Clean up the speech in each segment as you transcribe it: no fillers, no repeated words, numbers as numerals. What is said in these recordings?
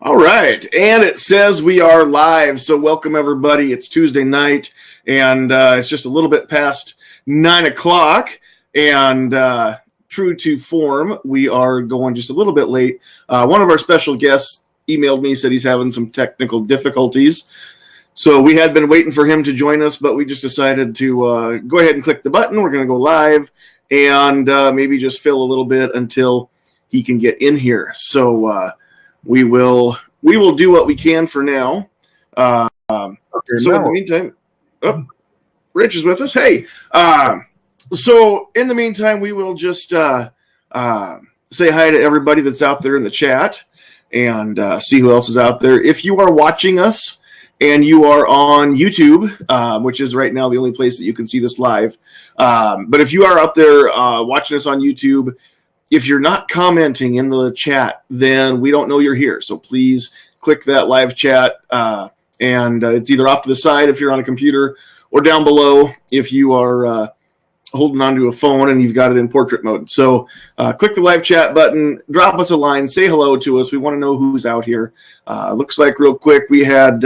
All right, and it says we are live, so welcome everybody. It's Tuesday night, and it's just a little bit past 9 o'clock, and true to form, we are going just a little bit late. One of our special guests emailed me, said he's having some technical difficulties, so we had been waiting for him to join us, but we just decided to go ahead and click the button. We're going to go live, and maybe just fill a little bit until he can get in here. So we will do what we can for now. So in the meantime, Rich is with us. Hey, so in the meantime, we will just say hi to everybody that's out there in the chat and see who else is out there. If you are watching us and you are on YouTube, which is right now the only place that you can see this live, but if you are out there watching us on YouTube, if you're not commenting in the chat, then we don't know you're here. So please click that live chat, and it's either off to the side if you're on a computer or down below if you are holding onto a phone and you've got it in portrait mode. So click the live chat button, drop us a line, say hello to us. We want to know who's out here. Looks like real quick we had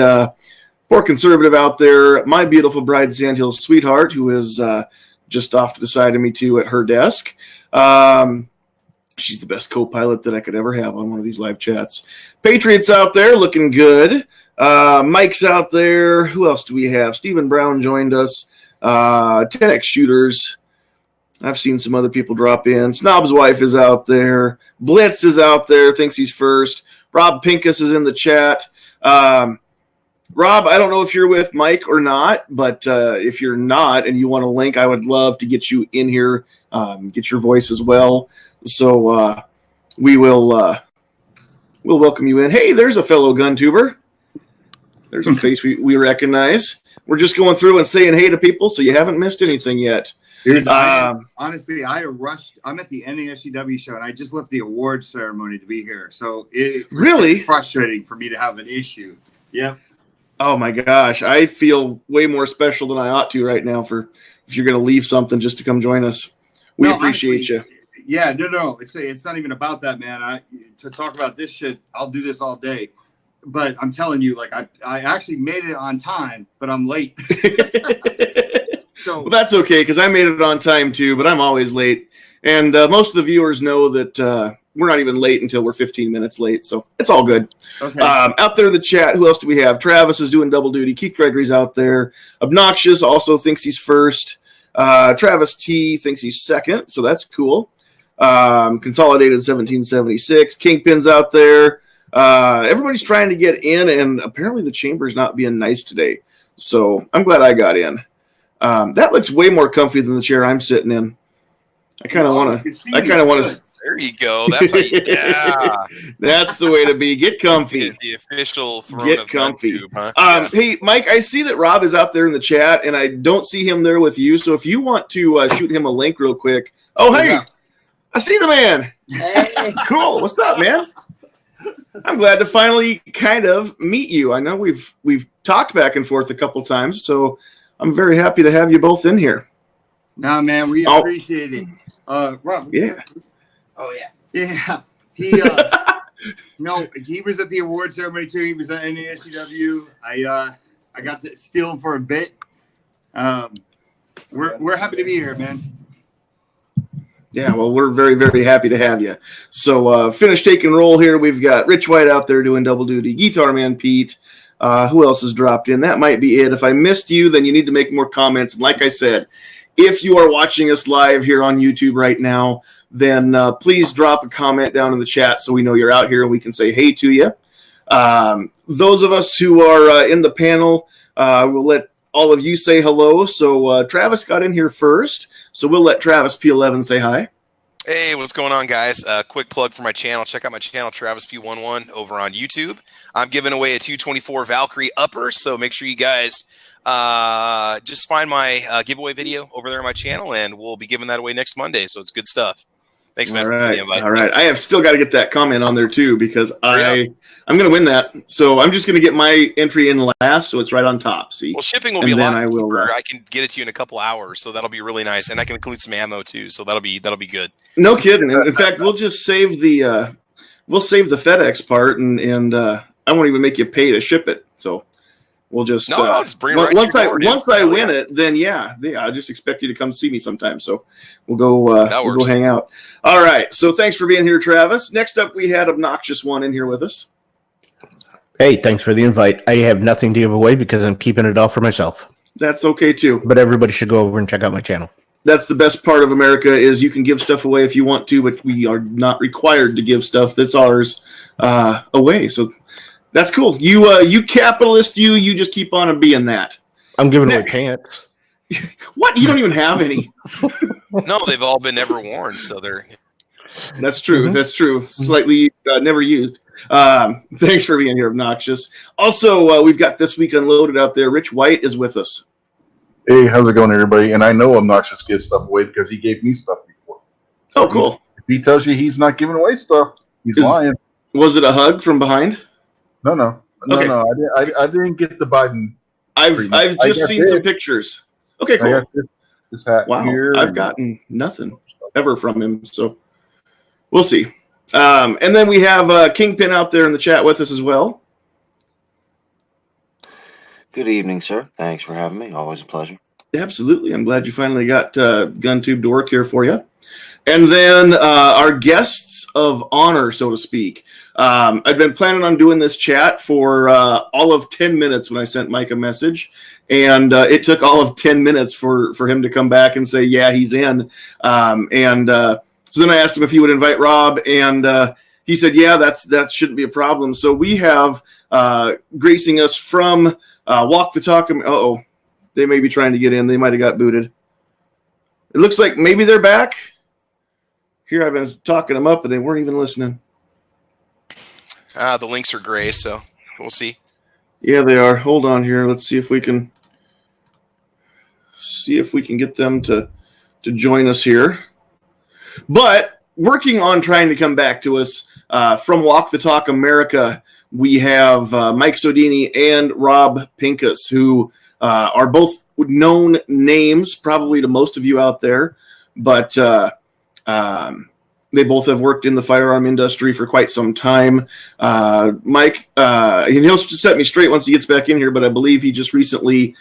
poor conservative out there, my beautiful bride Sandhills sweetheart, who is just off to the side of me too at her desk. She's the best co-pilot that I could ever have on one of these live chats. Patriots out there looking good. Mike's out there. Who else do we have? Stephen Brown joined us. 10X Shooters. I've seen some other people drop in. Snob's wife is out there. Blitz is out there. Thinks he's first. Rob Pincus is in the chat. Rob, I don't know if you're with Mike or not, but if you're not and you want a link, I would love to get you in here, get your voice as well. So we'll welcome you in. Hey, there's a fellow gun tuber. There's a face we recognize. We're just going through and saying hey to people, so you haven't missed anything yet. Dude, honestly, I rushed. I'm at the NASCW show, and I just left the awards ceremony to be here. So it's really frustrating for me to have an issue. Yep. Oh my gosh, I feel way more special than I ought to right now for if you're going to leave something just to come join us. We appreciate you. Yeah, no. It's not even about that, man. To talk about this shit, I'll do this all day. But I'm telling you, like I actually made it on time, but I'm late. Well, that's okay because I made it on time too, but I'm always late. And most of the viewers know that we're not even late until we're 15 minutes late, so it's all good. Okay. Out there in the chat, who else do we have? Travis is doing double duty. Keith Gregory's out there. Obnoxious also thinks he's first. Travis T thinks he's second, so that's cool. Consolidated 1776. Kingpin's out there. Everybody's trying to get in, and apparently the chamber's not being nice today. So I'm glad I got in. That looks way more comfy than the chair I'm sitting in. I kind of want to. There you go. That's how yeah. That's the way to be. Get comfy. The official throne Get of comfy. YouTube, huh? Yeah. Hey, Mike, I see that Rob is out there in the chat, and I don't see him there with you. So if you want to shoot him a link real quick. Oh, hey, yeah. I see the man. Hey. Cool. What's up, man? I'm glad to finally kind of meet you. I know we've talked back and forth a couple times, so I'm very happy to have you both in here. Nah, man, we appreciate it. Rob. Yeah. Oh yeah. Yeah. He no, he was at the award ceremony too. He was at NASCW. I got to steal him for a bit. We're happy to be here, man. Yeah, well, we're very, very happy to have you. So finish take and roll here. We've got Rich White out there doing double duty. Guitar Man Pete. Who else has dropped in? That might be it. If I missed you, then you need to make more comments. And like I said, if you are watching us live here on YouTube right now, then please drop a comment down in the chat so we know you're out here and we can say hey to you. Those of us who are in the panel, we'll let all of you say hello. So Travis got in here first, so we'll let Travis P11 say hi. Hey, what's going on, guys? Quick plug for my channel. Check out my channel, Travis P11, over on YouTube. I'm giving away a 224 Valkyrie upper, so make sure you guys just find my giveaway video over there on my channel, and we'll be giving that away next Monday, so it's good stuff. Thanks, man. All right. I have still got to get that comment on there, too, because I'm going to win that. So I'm just going to get my entry in last, so it's right on top. See? Well, shipping will be a lot cheaper. I can get it to you in a couple hours, so that'll be really nice. And I can include some ammo, too, so that'll be good. No kidding. In fact, we'll just save the we'll save the FedEx part, and I won't even make you pay to ship it. So we'll just I'll just bring it right once to your door, once I win it, then yeah, I just expect you to come see me sometime. So we'll go hang out. All right. So thanks for being here, Travis. Next up, we had Obnoxious One in here with us. Hey, thanks for the invite. I have nothing to give away because I'm keeping it all for myself. That's okay too. But everybody should go over and check out my channel. That's the best part of America is you can give stuff away if you want to, but we are not required to give stuff that's ours away. So that's cool. You capitalist, you just keep on being that. I'm giving away pants. What? You don't even have any. No, they've all been never worn, so they're. That's true. Mm-hmm. That's true. Slightly never used. Thanks for being here, Obnoxious. Also, we've got This Week Unloaded out there. Rich White is with us. Hey, how's it going, everybody? And I know Obnoxious gives stuff away because he gave me stuff before. So cool. If he tells you he's not giving away stuff, he's lying. Was it a hug from behind? No. Okay. No. I didn't get the Biden. I've just seen some pictures. Okay, cool. I got this hat here. I've gotten nothing ever from him, so we'll see. And then we have Kingpin out there in the chat with us as well. Good evening, sir. Thanks for having me. Always a pleasure. Absolutely. I'm glad you finally got GunTube to work here for you. And then our guests of honor, so to speak. I've been planning on doing this chat for all of 10 minutes when I sent Mike a message. And it took all of 10 minutes for him to come back and say, yeah, he's in. So then I asked him if he would invite Rob, and he said, yeah, that shouldn't be a problem. So we have gracing us from Walk the Talk. They may be trying to get in. They might have got booted. It looks like maybe they're back. Here I've been talking them up, and they weren't even listening. The links are gray, so we'll see. Yeah, they are. Hold on here. Let's see if we can get them to join us here. But working on trying to come back to us from Walk the Talk America, we have Mike Sodini and Rob Pincus, who are both known names probably to most of you out there, but they both have worked in the firearm industry for quite some time. Mike, and he'll set me straight once he gets back in here, but I believe he just recently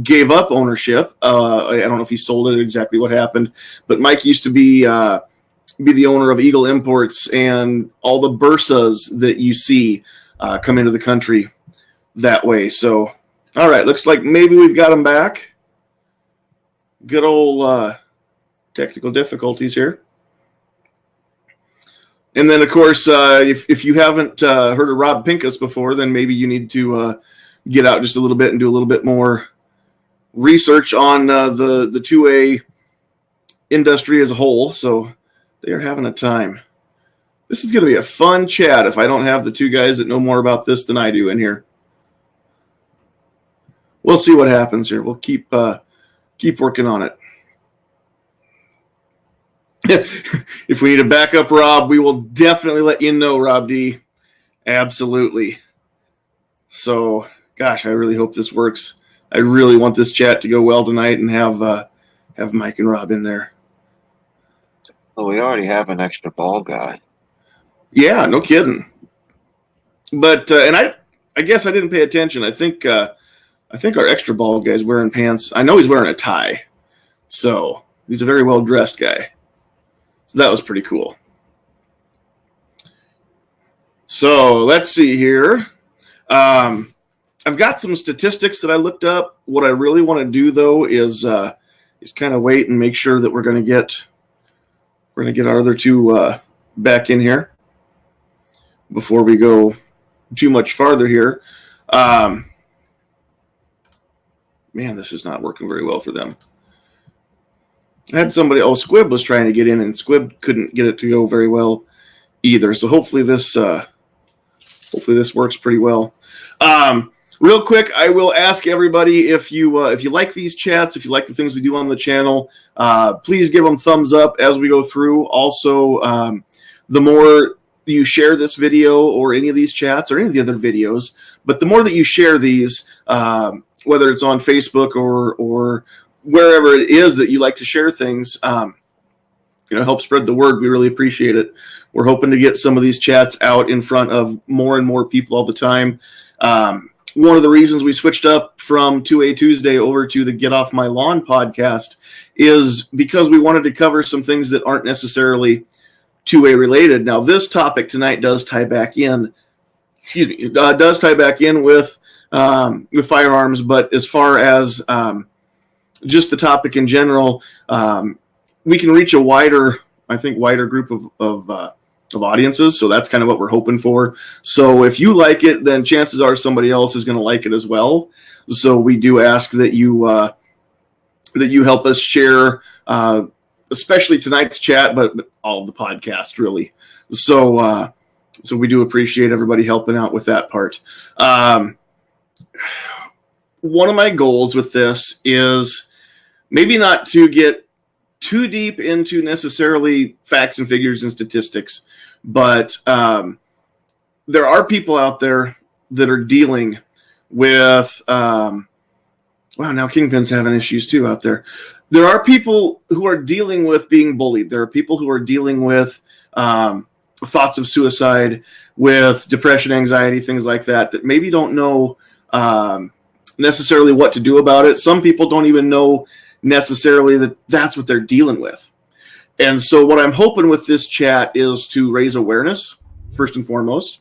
gave up ownership. I don't know if he sold it, exactly what happened, but Mike used to be the owner of Eagle Imports and all the Bursas that you see come into the country that way. So, all right, looks like maybe we've got him back. Good old technical difficulties here. And then, of course, if you haven't heard of Rob Pincus before, then maybe you need to get out just a little bit and do a little bit more research on the 2A industry as a whole. So they are having a time. This is going to be a fun chat if I don't have the two guys that know more about this than I do in here. We'll see what happens here. We'll keep working on it. If we need a backup Rob, we will definitely let you know, Rob D. Absolutely. So, gosh, I really hope this works. I really want this chat to go well tonight and have Mike and Rob in there. Well, we already have an extra ball guy. Yeah, no kidding. But and I guess I didn't pay attention. I think our extra ball guy's wearing pants. I know he's wearing a tie, so he's a very well dressed guy. So that was pretty cool. So let's see here. I've got some statistics that I looked up. What I really want to do though is kind of wait and make sure that we're going to get our other two back in here before we go too much farther here. Man, this is not working very well for them. I had somebody, Squib was trying to get in, and Squib couldn't get it to go very well either. So hopefully this works pretty well. Real quick, I will ask everybody if you like these chats, if you like the things we do on the channel, please give them thumbs up as we go through. Also, the more you share this video or any of these chats or any of the other videos, but the more that you share these, whether it's on Facebook or wherever it is that you like to share things, help spread the word. We really appreciate it. We're hoping to get some of these chats out in front of more and more people all the time. One of the reasons we switched up from 2A Tuesday over to the Get Off My Lawn podcast is because we wanted to cover some things that aren't necessarily 2A related. Now, this topic tonight does tie back in. Does tie back in with firearms, but as far as just the topic in general, we can reach a wider group of audiences. So that's kind of what we're hoping for. So if you like it, then chances are somebody else is going to like it as well. So we do ask that you help us share, especially tonight's chat, but all of the podcast really. So we do appreciate everybody helping out with that part. One of my goals with this is maybe not to get too deep into necessarily facts and figures and statistics, but there are people out there that are dealing with now Kingpin's having issues too out there. There are people who are dealing with being bullied. There are people who are dealing with thoughts of suicide, with depression, anxiety, things like that maybe don't know necessarily what to do about it. Some people don't even know necessarily that that's what they're dealing with. And so what I'm hoping with this chat is to raise awareness, first and foremost.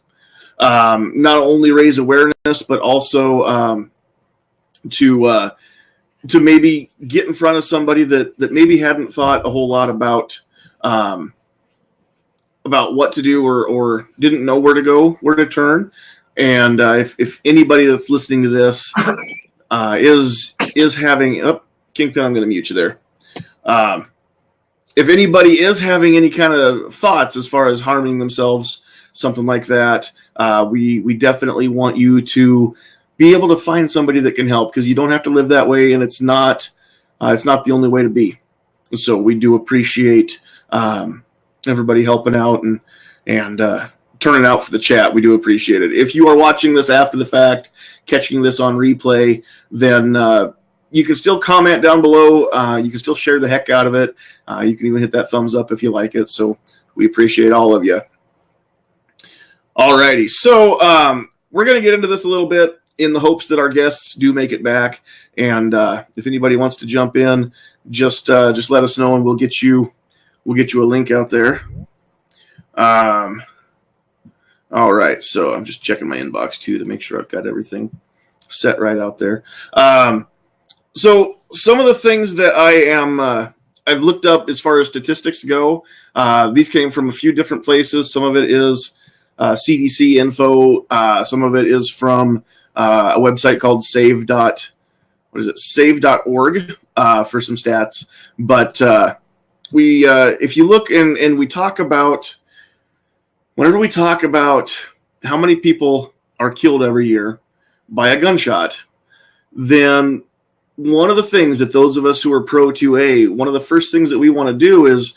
Not only raise awareness, but also to maybe get in front of somebody that maybe hadn't thought a whole lot about what to do or didn't know where to go, where to turn. And if anybody that's listening to this is having Kingpin, I'm going to mute you there. If anybody is having any kind of thoughts as far as harming themselves, something like that, we definitely want you to be able to find somebody that can help, because you don't have to live that way, and it's not the only way to be. So we do appreciate everybody helping out and turning out for the chat. We do appreciate it. If you are watching this after the fact, catching this on replay, then you can still comment down below. You can still share the heck out of it. You can even hit that thumbs up if you like it. So we appreciate all of you. Alrighty. So we're going to get into this a little bit in the hopes that our guests do make it back. And if anybody wants to jump in, just let us know and we'll get you a link out there. All right. So I'm just checking my inbox too to make sure I've got everything set right out there. So some of the things that I've looked up as far as statistics go, these came from a few different places. Some of it is CDC info. Some of it is from a website called save.org for some stats. But if you look and we talk about, whenever we talk about how many people are killed every year by a gunshot, then one of the things that those of us who are pro 2A, one of the first things that we want to do is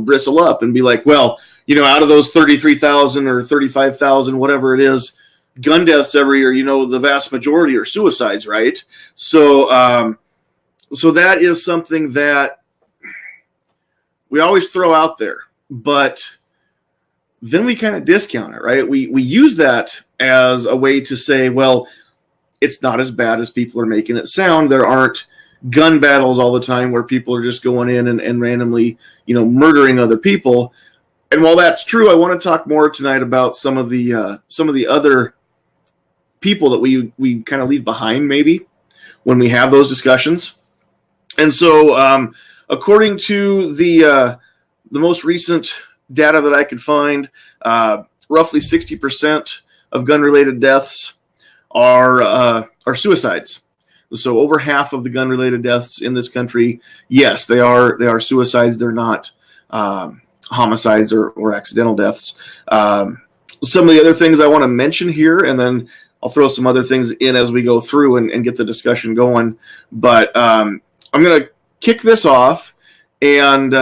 bristle up and be like, well, out of those 33,000 or 35,000, whatever it is, gun deaths every year, the vast majority are suicides, right? So that is something that we always throw out there, but then we kind of discount it, right? We use that as a way to say, well, it's not as bad as people are making it sound. There aren't gun battles all the time where people are just going in and randomly, murdering other people. And while that's true, I want to talk more tonight about some of the other people that we kind of leave behind maybe when we have those discussions. And so, according to the most recent data that I could find, roughly 60% of gun-related deaths are suicides. So over half of the gun-related deaths in this country, yes, they are suicides. They're not homicides or accidental deaths. Some of the other things I want to mention here, and then I'll throw some other things in as we go through and get the discussion going. But I'm going to kick this off and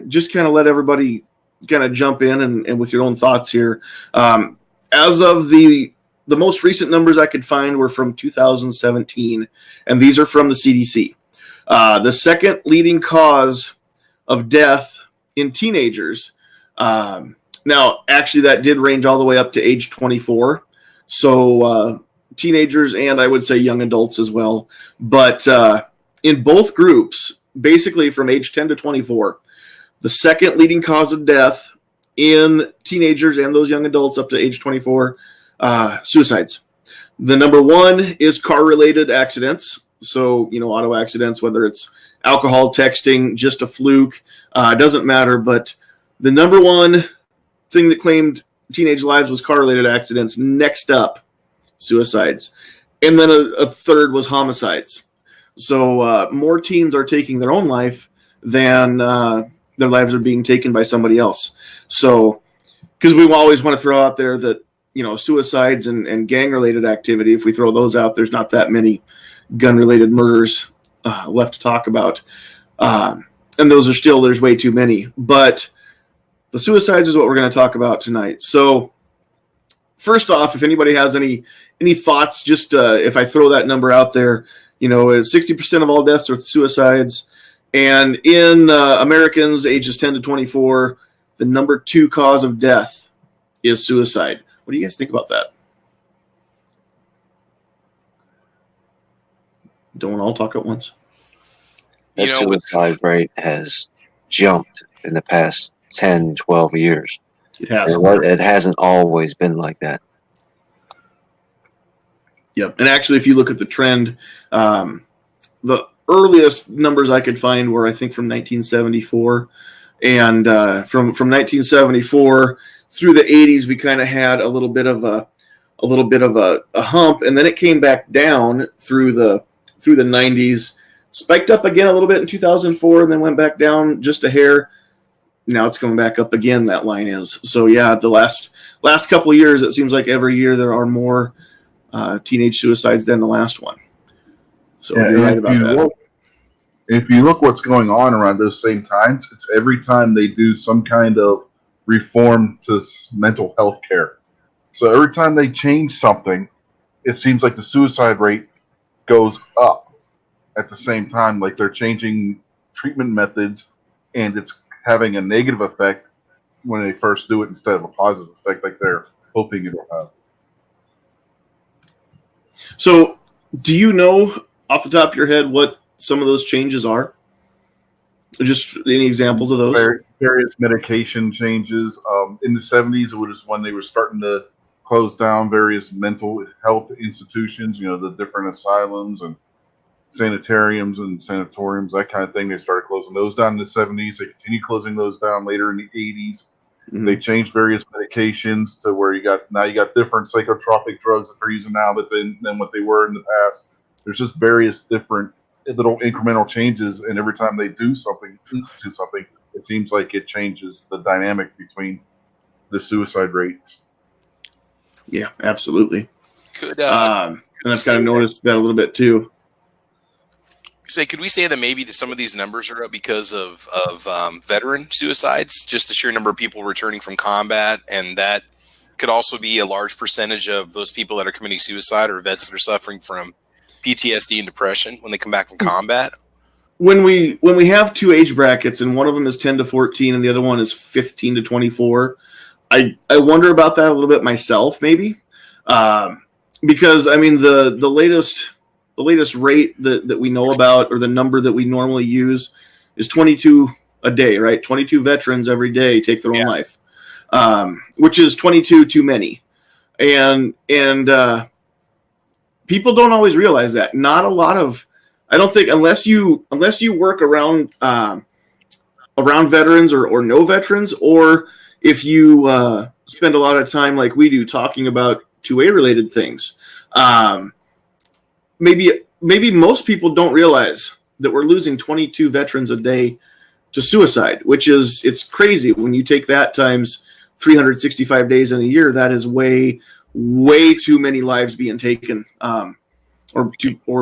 just kind of let everybody kind of jump in and with your own thoughts here. As of the most recent numbers I could find were from 2017, and these are from the CDC. The second leading cause of death in teenagers. Now, actually, that did range all the way up to age 24. So teenagers and I would say young adults as well. But in both groups, basically from age 10 to 24, the second leading cause of death in teenagers and those young adults up to age 24, suicides. The number one is car-related accidents. So, auto accidents, whether it's alcohol, texting, just a fluke, doesn't matter. But the number one thing that claimed teenage lives was car-related accidents. Next up, suicides. And then a third was homicides. So more teens are taking their own life than their lives are being taken by somebody else. So, because we always want to throw out there that, suicides and gang-related activity, if we throw those out, there's not that many gun-related murders left to talk about. And there's way too many. But the suicides is what we're going to talk about tonight. So, first off, if anybody has any thoughts, just if I throw that number out there, 60% of all deaths are suicides. And in Americans ages 10 to 24, the number 2 cause of death is suicide. What do you guys think about that? Don't all talk at once. That suicide rate has jumped in the past 10, 12 years. It has. It hasn't always been like that. Yep. And actually, if you look at the trend, the earliest numbers I could find were, I think, from 1974. And from 1974 through the 80s, we kind of had a little bit of a hump, and then it came back down through the 90s, spiked up again a little bit in 2004, and then went back down just a hair. Now it's coming back up again. That line is. So yeah, the last couple of years, it seems like every year there are more teenage suicides than the last one. So you're right about that. If you look what's going on around those same times, it's every time they do some kind of reform to mental health care. So every time they change something, it seems like the suicide rate goes up at the same time. Like they're changing treatment methods, and it's having a negative effect when they first do it instead of a positive effect like they're hoping it'll have. So do you know off the top of your head what some of those changes are? Just any examples of those? Various medication changes. In the 70s, it was when they were starting to close down various mental health institutions, the different asylums and sanitariums and sanatoriums, that kind of thing. They started closing those down in the 70s. They continued closing those down later in the 80s. Mm-hmm. They changed various medications to where you got different psychotropic drugs that they're using now than what they were in the past. There's just various different little incremental changes, and every time they do something, institute something, it seems like it changes the dynamic between the suicide rates. Yeah, absolutely. Could and I've kind of noticed that a little bit too. Could we say that maybe some of these numbers are up because of veteran suicides, just the sheer number of people returning from combat, and that could also be a large percentage of those people that are committing suicide or vets that are suffering from PTSD and depression when they come back from combat? When we have two age brackets and one of them is 10 to 14 and the other one is 15 to 24, I wonder about that a little bit myself, maybe, because I mean the latest rate that we know about, or the number that we normally use, is 22 a day, right? 22 veterans every day take their own life, which is 22 too many, and people don't always realize that. Not a lot of, I don't think, unless you work around veterans or no veterans, or if you spend a lot of time like we do talking about 2A related things, maybe most people don't realize that we're losing 22 veterans a day to suicide, it's crazy when you take that times 365 days in a year. That is way too many lives being taken, or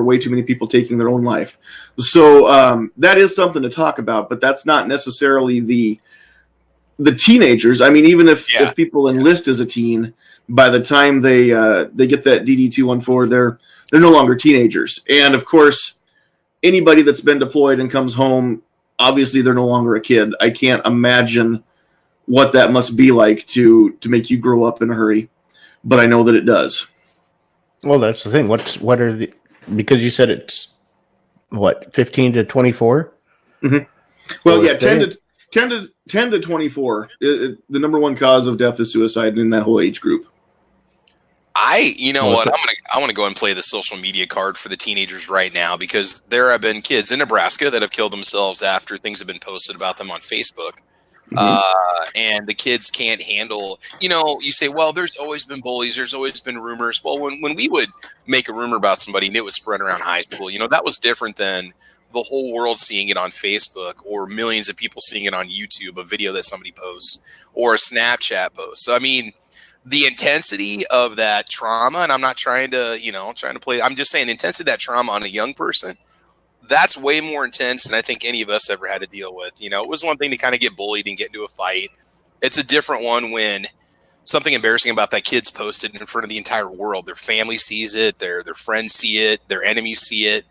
way too many people taking their own life. So that is something to talk about, but that's not necessarily the teenagers. I mean, even if people enlist as a teen, by the time they get that DD-214, they're no longer teenagers. And of course, anybody that's been deployed and comes home obviously they're no longer a kid. I can't imagine what that must be like to make you grow up in a hurry, but I know that it does. Well, that's the thing. What are the, because you said it's what, 15 to 24? Mm-hmm. Well, yeah, 10 to 24. The number one cause of death is suicide in that whole age group. I want to go and play the social media card for the teenagers right now, because there have been kids in Nebraska that have killed themselves after things have been posted about them on Facebook. Mm-hmm. And the kids can't handle, you say, well, there's always been bullies. There's always been rumors. Well, when we would make a rumor about somebody and it was spread around high school, that was different than the whole world seeing it on Facebook or millions of people seeing it on YouTube, a video that somebody posts or a Snapchat post. So, I mean, the intensity of that trauma, and I'm not trying to play, I'm just saying the intensity of that trauma on a young person, that's way more intense than I think any of us ever had to deal with. It was one thing to kind of get bullied and get into a fight. It's a different one when something embarrassing about that kid's posted in front of the entire world. Their family sees it, their friends see it, their enemies see it.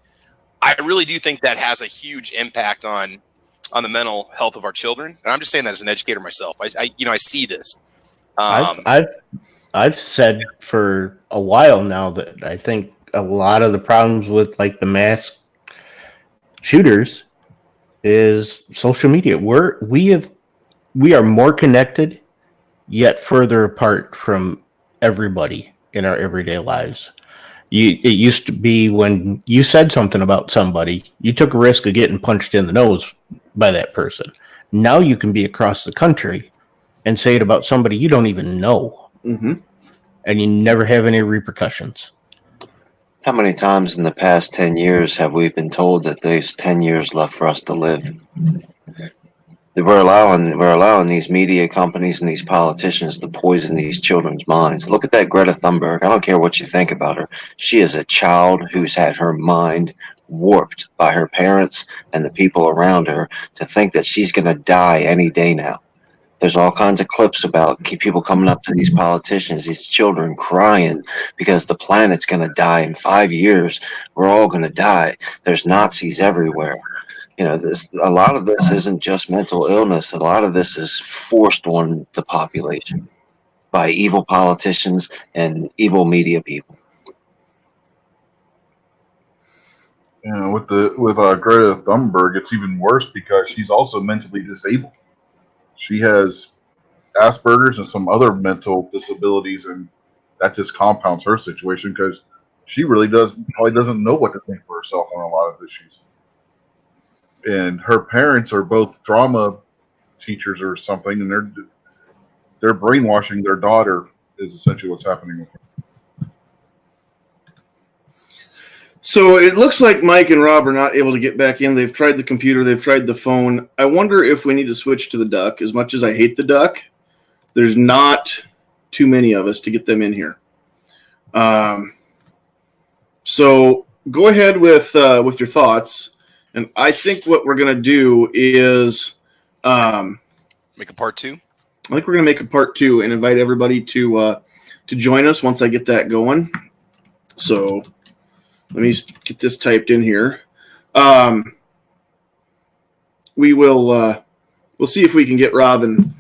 I really do think that has a huge impact on the mental health of our children. And I'm just saying that as an educator myself. I see this. I've said for a while now that I think a lot of the problems with like the mass shooters is social media. We are more connected yet further apart from everybody in our everyday lives. It used to be when you said something about somebody, you took a risk of getting punched in the nose by that person. Now you can be across the country and say it about somebody you don't even know. Mm-hmm. And you never have any repercussions. How many times in the past 10 years have we been told that there's 10 years left for us to live? We're allowing these media companies and these politicians to poison these children's minds. Look at that Greta Thunberg. I don't care what you think about her. She is a child who's had her mind warped by her parents and the people around her to think that she's going to die any day now. There's all kinds of clips about people coming up to these politicians, these children crying because the planet's going to die in 5 years. We're all going to die. There's Nazis everywhere. A lot of this isn't just mental illness. A lot of this is forced on the population by evil politicians and evil media people. With Greta Thunberg, it's even worse because she's also mentally disabled. She has Asperger's and some other mental disabilities, and that just compounds her situation because she really probably doesn't know what to think for herself on a lot of issues. And her parents are both drama teachers or something, and they're brainwashing their daughter is essentially what's happening with her. So it looks like Mike and Rob are not able to get back in. They've tried the computer. They've tried the phone. I wonder if we need to switch to the duck. As much as I hate the duck, there's not too many of us to get them in here. So go ahead with your thoughts. And I think what we're going to do is make a part 2. I think we're going to make a part 2 and invite everybody to join us once I get that going. So let me get this typed in here. We'll see if we can get Rob and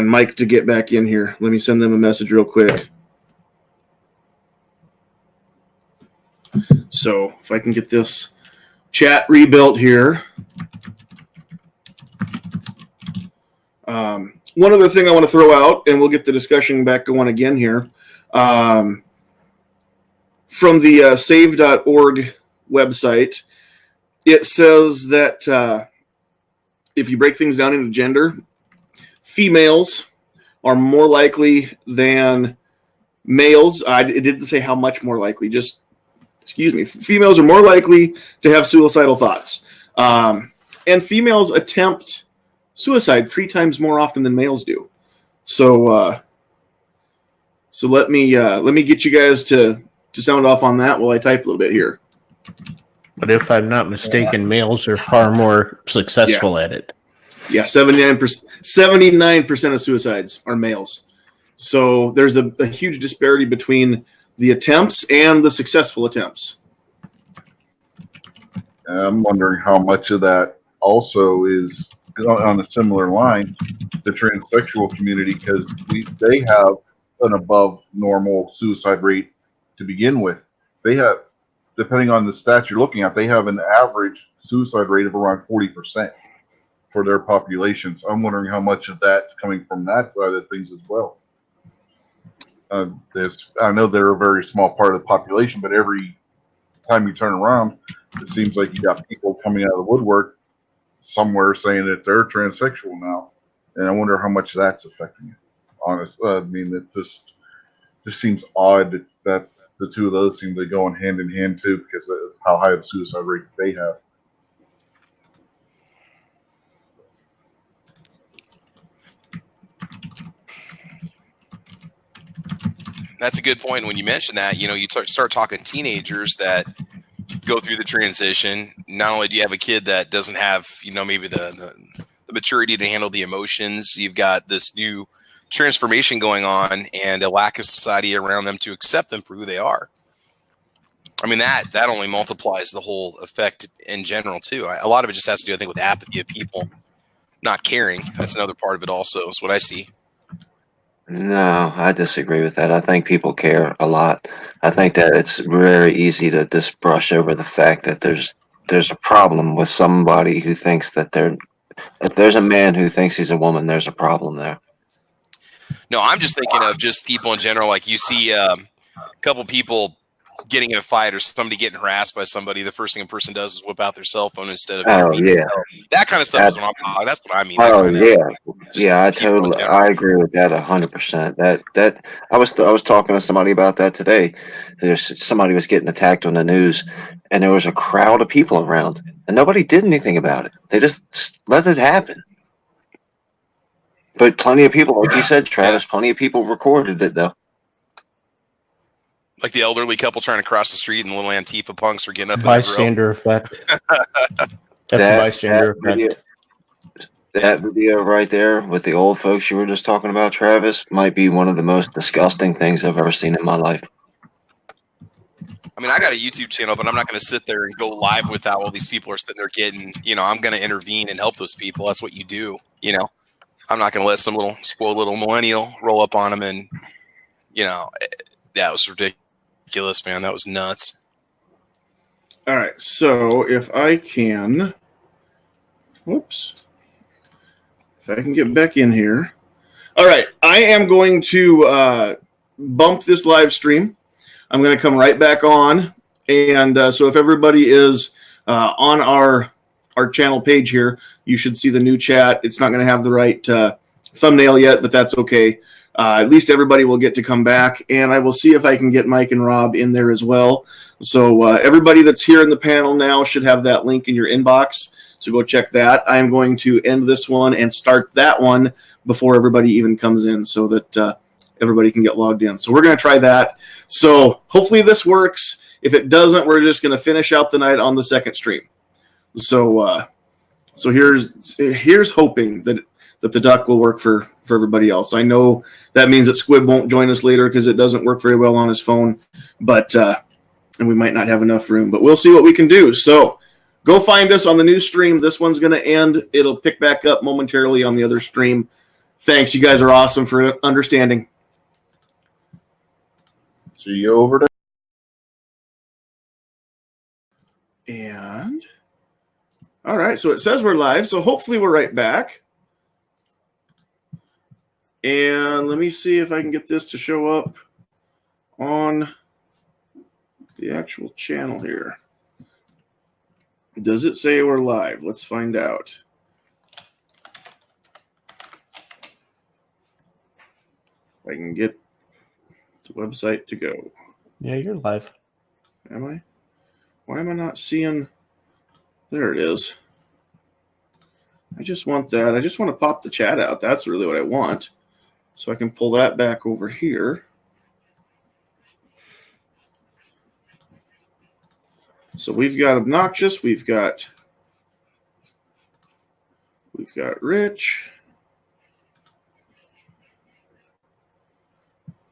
Mike to get back in here. Let me send them a message real quick. So if I can get this chat rebuilt here. One other thing I want to throw out, and we'll get the discussion back going again here. From the save.org website, it says that if you break things down into gender, females are more likely than males. It didn't say how much more likely, females are more likely to have suicidal thoughts. And females attempt suicide 3 times more often than males do. So let me get you guys to sound off on that while I type a little bit here. But if I'm not mistaken, males are far more successful at it. Yeah, 79% of suicides are males. So there's a huge disparity between the attempts and the successful attempts. I'm wondering how much of that also is on a similar line, the transsexual community, because they have an above normal suicide rate to begin with. They have, depending on the stats you're looking at, they have an average suicide rate of around 40% for their populations. I'm wondering how much of that's coming from that side of things as well. I know they're a very small part of the population, but every time you turn around, it seems like you got people coming out of the woodwork somewhere saying that they're transsexual now, and I wonder how much that's affecting it. Honestly, I mean, it just seems odd that the two of those seem to go hand in hand too, because of how high the suicide rate they have. That's a good point. When you mention that, you know, you start talking teenagers that go through the transition. Not only do you have a kid that doesn't have, you know, maybe the maturity to handle the emotions, you've got this new transformation going on and a lack of society around them to accept them for who they are. I mean, that only multiplies the whole effect in general too. A lot of it just has to do, I think, with apathy of people not caring. That's another part of it also, is what I see. No, I disagree with that. I think people care a lot. I think that it's very easy to just brush over the fact that there's a problem with somebody who thinks that if there's a man who thinks he's a woman, there's a problem there. No, I'm just thinking of just people in general. Like you see a couple people getting in a fight or somebody getting harassed by somebody, the first thing a person does is whip out their cell phone instead of that kind of stuff. Is that's what I mean. I agree with that 100%. That I was talking to somebody about that today. Somebody was getting attacked on the news, and there was a crowd of people around, and nobody did anything about it. They just let it happen. But plenty of people, like you said, Travis, plenty of people recorded it though. Like the elderly couple trying to cross the street and the little Antifa punks are getting up. Bystander effect. That's bystander effect. That video right there with the old folks you were just talking about, Travis, might be one of the most disgusting things I've ever seen in my life. I mean, I got a YouTube channel, but I'm not going to sit there and go live without all these people are sitting there getting, you know, I'm going to intervene and help those people. That's what you do. You know, I'm not going to let some little spoiled little millennial roll up on them. And, you know, that was ridiculous, man. That was nuts. All right. So if I can, if I can get back in here. All right. I am going to bump this live stream. I'm going to come right back on. And so if everybody is on our channel page here, you should see the new chat. It's not going to have the right thumbnail yet, but that's okay. At least everybody will get to come back. And I will see if I can get Mike and Rob in there as well. So everybody that's here in the panel now should have that link in your inbox. So go check that. I'm going to end this one and start that one before everybody even comes in so that everybody can get logged in. So we're going to try that. So hopefully this works. If it doesn't, we're just going to finish out the night on the second stream. So here's hoping that the duck will work for everybody else. I know that means that Squib won't join us later because it doesn't work very well on his phone, but and we might not have enough room, but we'll see what we can do. So go find us on the new stream. This one's going to end. It'll pick back up momentarily on the other stream. Thanks. You guys are awesome for understanding. See you over there. And all right, so it says we're live, so hopefully we're right back. And let me see if I can get this to show up on the actual channel here. Does it say we're live? Let's find out. If I can get the website to go. Yeah, you're live. Am I? Why am I not seeing? There it is. I just want that. I just want to pop the chat out. That's really what I want. So I can pull that back over here. So we've got Obnoxious. We've got Rich.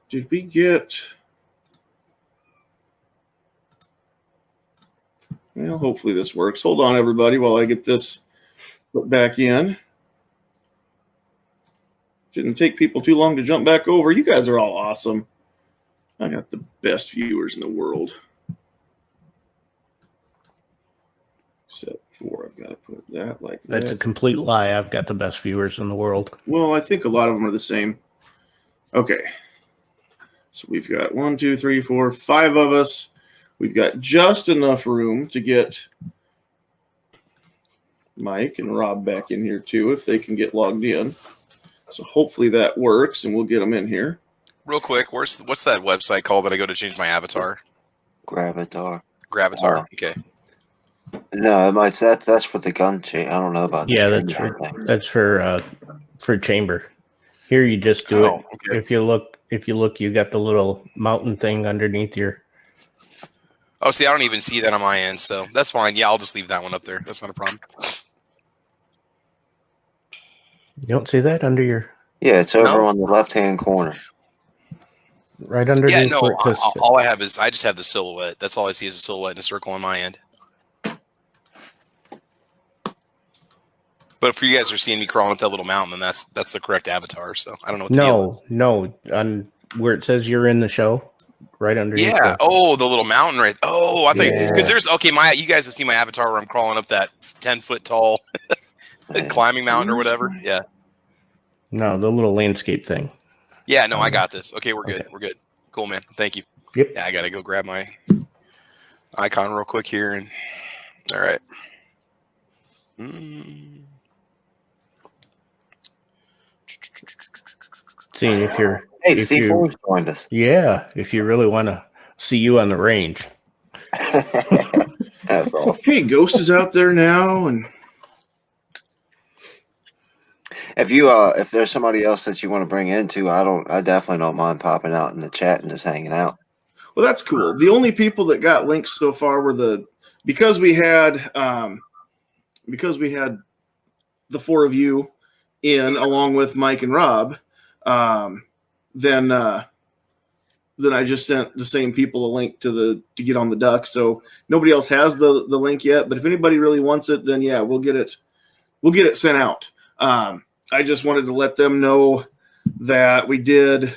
Did we get? Well, hopefully this works. Hold on, everybody, while I get this put back in. Didn't take people too long to jump back over. You guys are all awesome. I got the best viewers in the world. Except for I've got to put that like that. That's a complete lie. I've got the best viewers in the world. Well, I think a lot of them are the same. Okay. So we've got 1, 2, 3, 4, 5 of us. We've got just enough room to get Mike and Rob back in here too, if they can get logged in. So hopefully that works, and we'll get them in here. Real quick, what's that website called that I go to change my avatar? Gravatar. Gravatar. Okay. No, that's for the gun chain. I don't know about. Yeah, that's for chamber. Here you just do it. Okay. If you look, you got the little mountain thing underneath your. Oh, see, I don't even see that on my end, so that's fine. Yeah, I'll just leave that one up there. That's not a problem. You don't see that under your. Yeah, it's over on the left-hand corner. Right underneath. Yeah, no. Where it says, All I have is I just have the silhouette. That's all I see is a silhouette and a circle on my end. But if you guys are seeing me crawling up that little mountain, then that's the correct avatar. So I don't know. What no, on where it says you're in the show, right underneath. Yeah. Oh, the little mountain, right? Oh, I think Yeah. because there's you guys have seen my avatar where I'm crawling up that 10-foot tall climbing mountain or whatever. Yeah. No, the little landscape thing. Yeah. No, I got this. Okay, we're good. We're good. Cool, man. Thank you. Yep. Yeah, I gotta go grab my icon real quick here, and all right. Seeing if you're. Hey, if C4's joined us. Yeah, if you really want to see you on the range. That's awesome. Hey, Ghost is out there now, and If there's somebody else that you want to bring into, I definitely don't mind popping out in the chat and just hanging out. well, that's cool. The only people that got links so far were because we had the 4 of you in along with Mike and Rob. Then I just sent the same people a link to get on the duck. So nobody else has the link yet. But if anybody really wants it, then yeah, we'll get it sent out. I just wanted to let them know that we did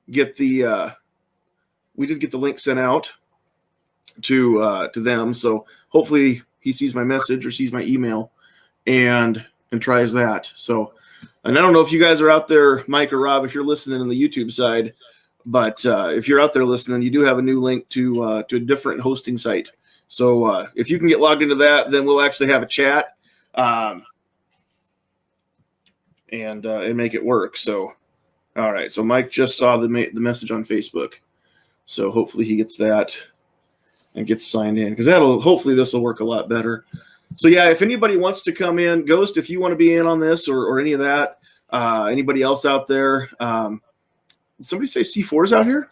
get the link sent out to them. So hopefully he sees my message or sees my email and tries that. So, and I don't know if you guys are out there, Mike or Rob, if you're listening on the YouTube side, but if you're out there listening, you do have a new link to a different hosting site. So if you can get logged into that, then we'll actually have a chat and make it work. So, all right. So Mike just saw the message on Facebook. So hopefully he gets that and gets signed in, because hopefully this will work a lot better. So yeah, if anybody wants to come in, Ghost, if you want to be in on this or any of that, anybody else out there, did somebody say C4's out here?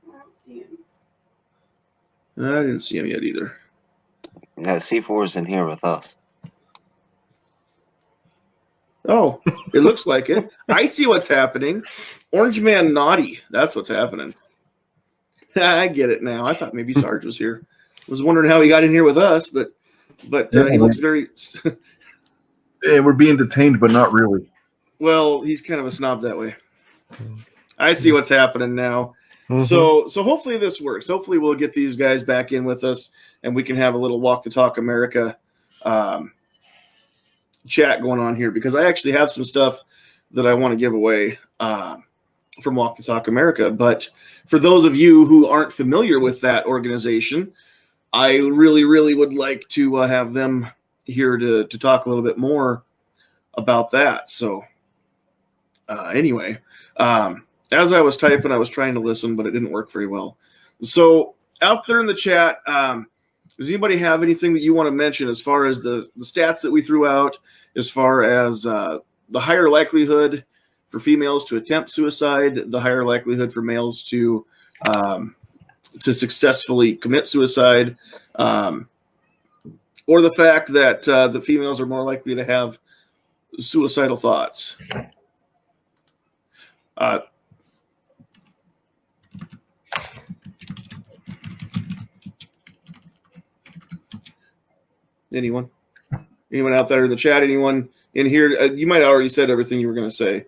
I don't see him. I didn't see him yet either. Yeah, C4's in here with us. Oh, it looks like it. I see what's happening. Orange Man Naughty. That's what's happening. I get it now. I thought maybe Sarge was here. Was wondering how he got in here with us, but he looks very. Yeah, we're being detained, but not really. Well, he's kind of a snob that way. I see what's happening now. Mm-hmm. So hopefully this works. Hopefully we'll get these guys back in with us, and we can have a little Walk the Talk America chat going on here, because I actually have some stuff that I want to give away from Walk the Talk America. But for those of you who aren't familiar with that organization, I really, really would like to have them here to talk a little bit more about that. So anyway, as I was typing, I was trying to listen, but it didn't work very well. So out there in the chat, does anybody have anything that you want to mention as far as the stats that we threw out, as far as the higher likelihood for females to attempt suicide, the higher likelihood for males to successfully commit suicide, or the fact that the females are more likely to have suicidal thoughts? Anyone? Anyone out there in the chat? Anyone in here? You might have already said everything you were going to say.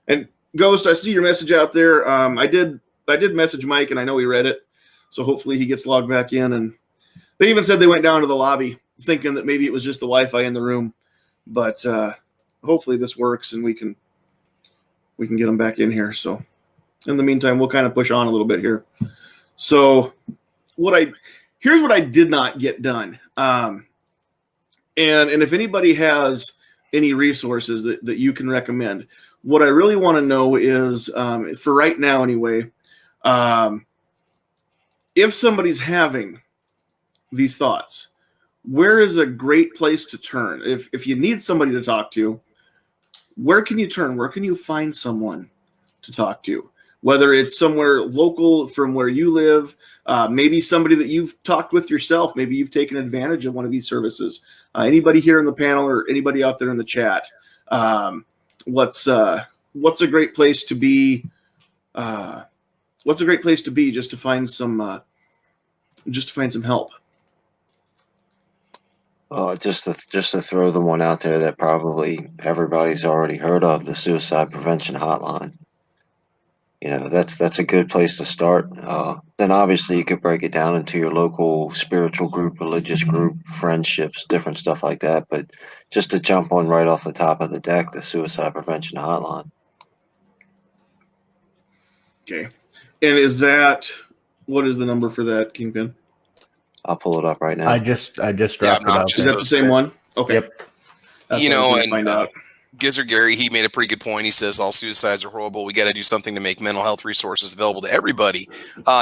And Ghost, I see your message out there. I did message Mike, and I know he read it. So hopefully he gets logged back in. And they even said they went down to the lobby thinking that maybe it was just the Wi-Fi in the room. But hopefully this works, and we can get them back in here. So in the meantime, we'll kind of push on a little bit here. So here's what I did not get done. And if anybody has any resources that you can recommend, what I really want to know is, for right now anyway, if somebody's having these thoughts, where is a great place to turn? If you need somebody to talk to, where can you turn? Where can you find someone to talk to? Whether it's somewhere local from where you live, maybe somebody that you've talked with yourself, maybe you've taken advantage of one of these services. Anybody here in the panel or anybody out there in the chat, what's a great place to be? What's a great place to be just to find some help? Just to throw the one out there that probably everybody's already heard of, the Suicide Prevention Hotline. You know, that's a good place to start. Then obviously you could break it down into your local spiritual group, religious group, friendships, different stuff like that. But just to jump on right off the top of the deck, the Suicide Prevention Hotline. Okay. And what is the number for that, Kingpin? I'll pull it up right now. I just dropped it out. Is that the same one? Okay. Yep. That's you know, and find out. Gizzard Gary, he made a pretty good point. He says all suicides are horrible. We got to do something to make mental health resources available to everybody.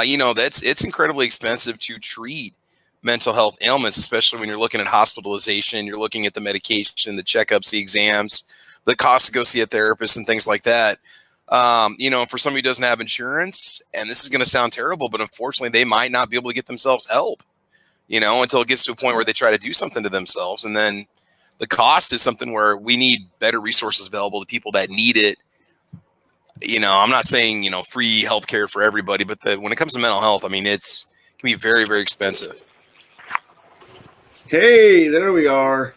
You know, it's incredibly expensive to treat mental health ailments, especially when you're looking at hospitalization, you're looking at the medication, the checkups, the exams, the cost to go see a therapist and things like that. You know, for somebody who doesn't have insurance, and this is going to sound terrible, but unfortunately they might not be able to get themselves help, you know, until it gets to a point where they try to do something to themselves. And then the cost is something where we need better resources available to people that need it. You know, I'm not saying, you know, free healthcare for everybody, but when it comes to mental health, I mean, it can be very, very expensive. Hey, there we are.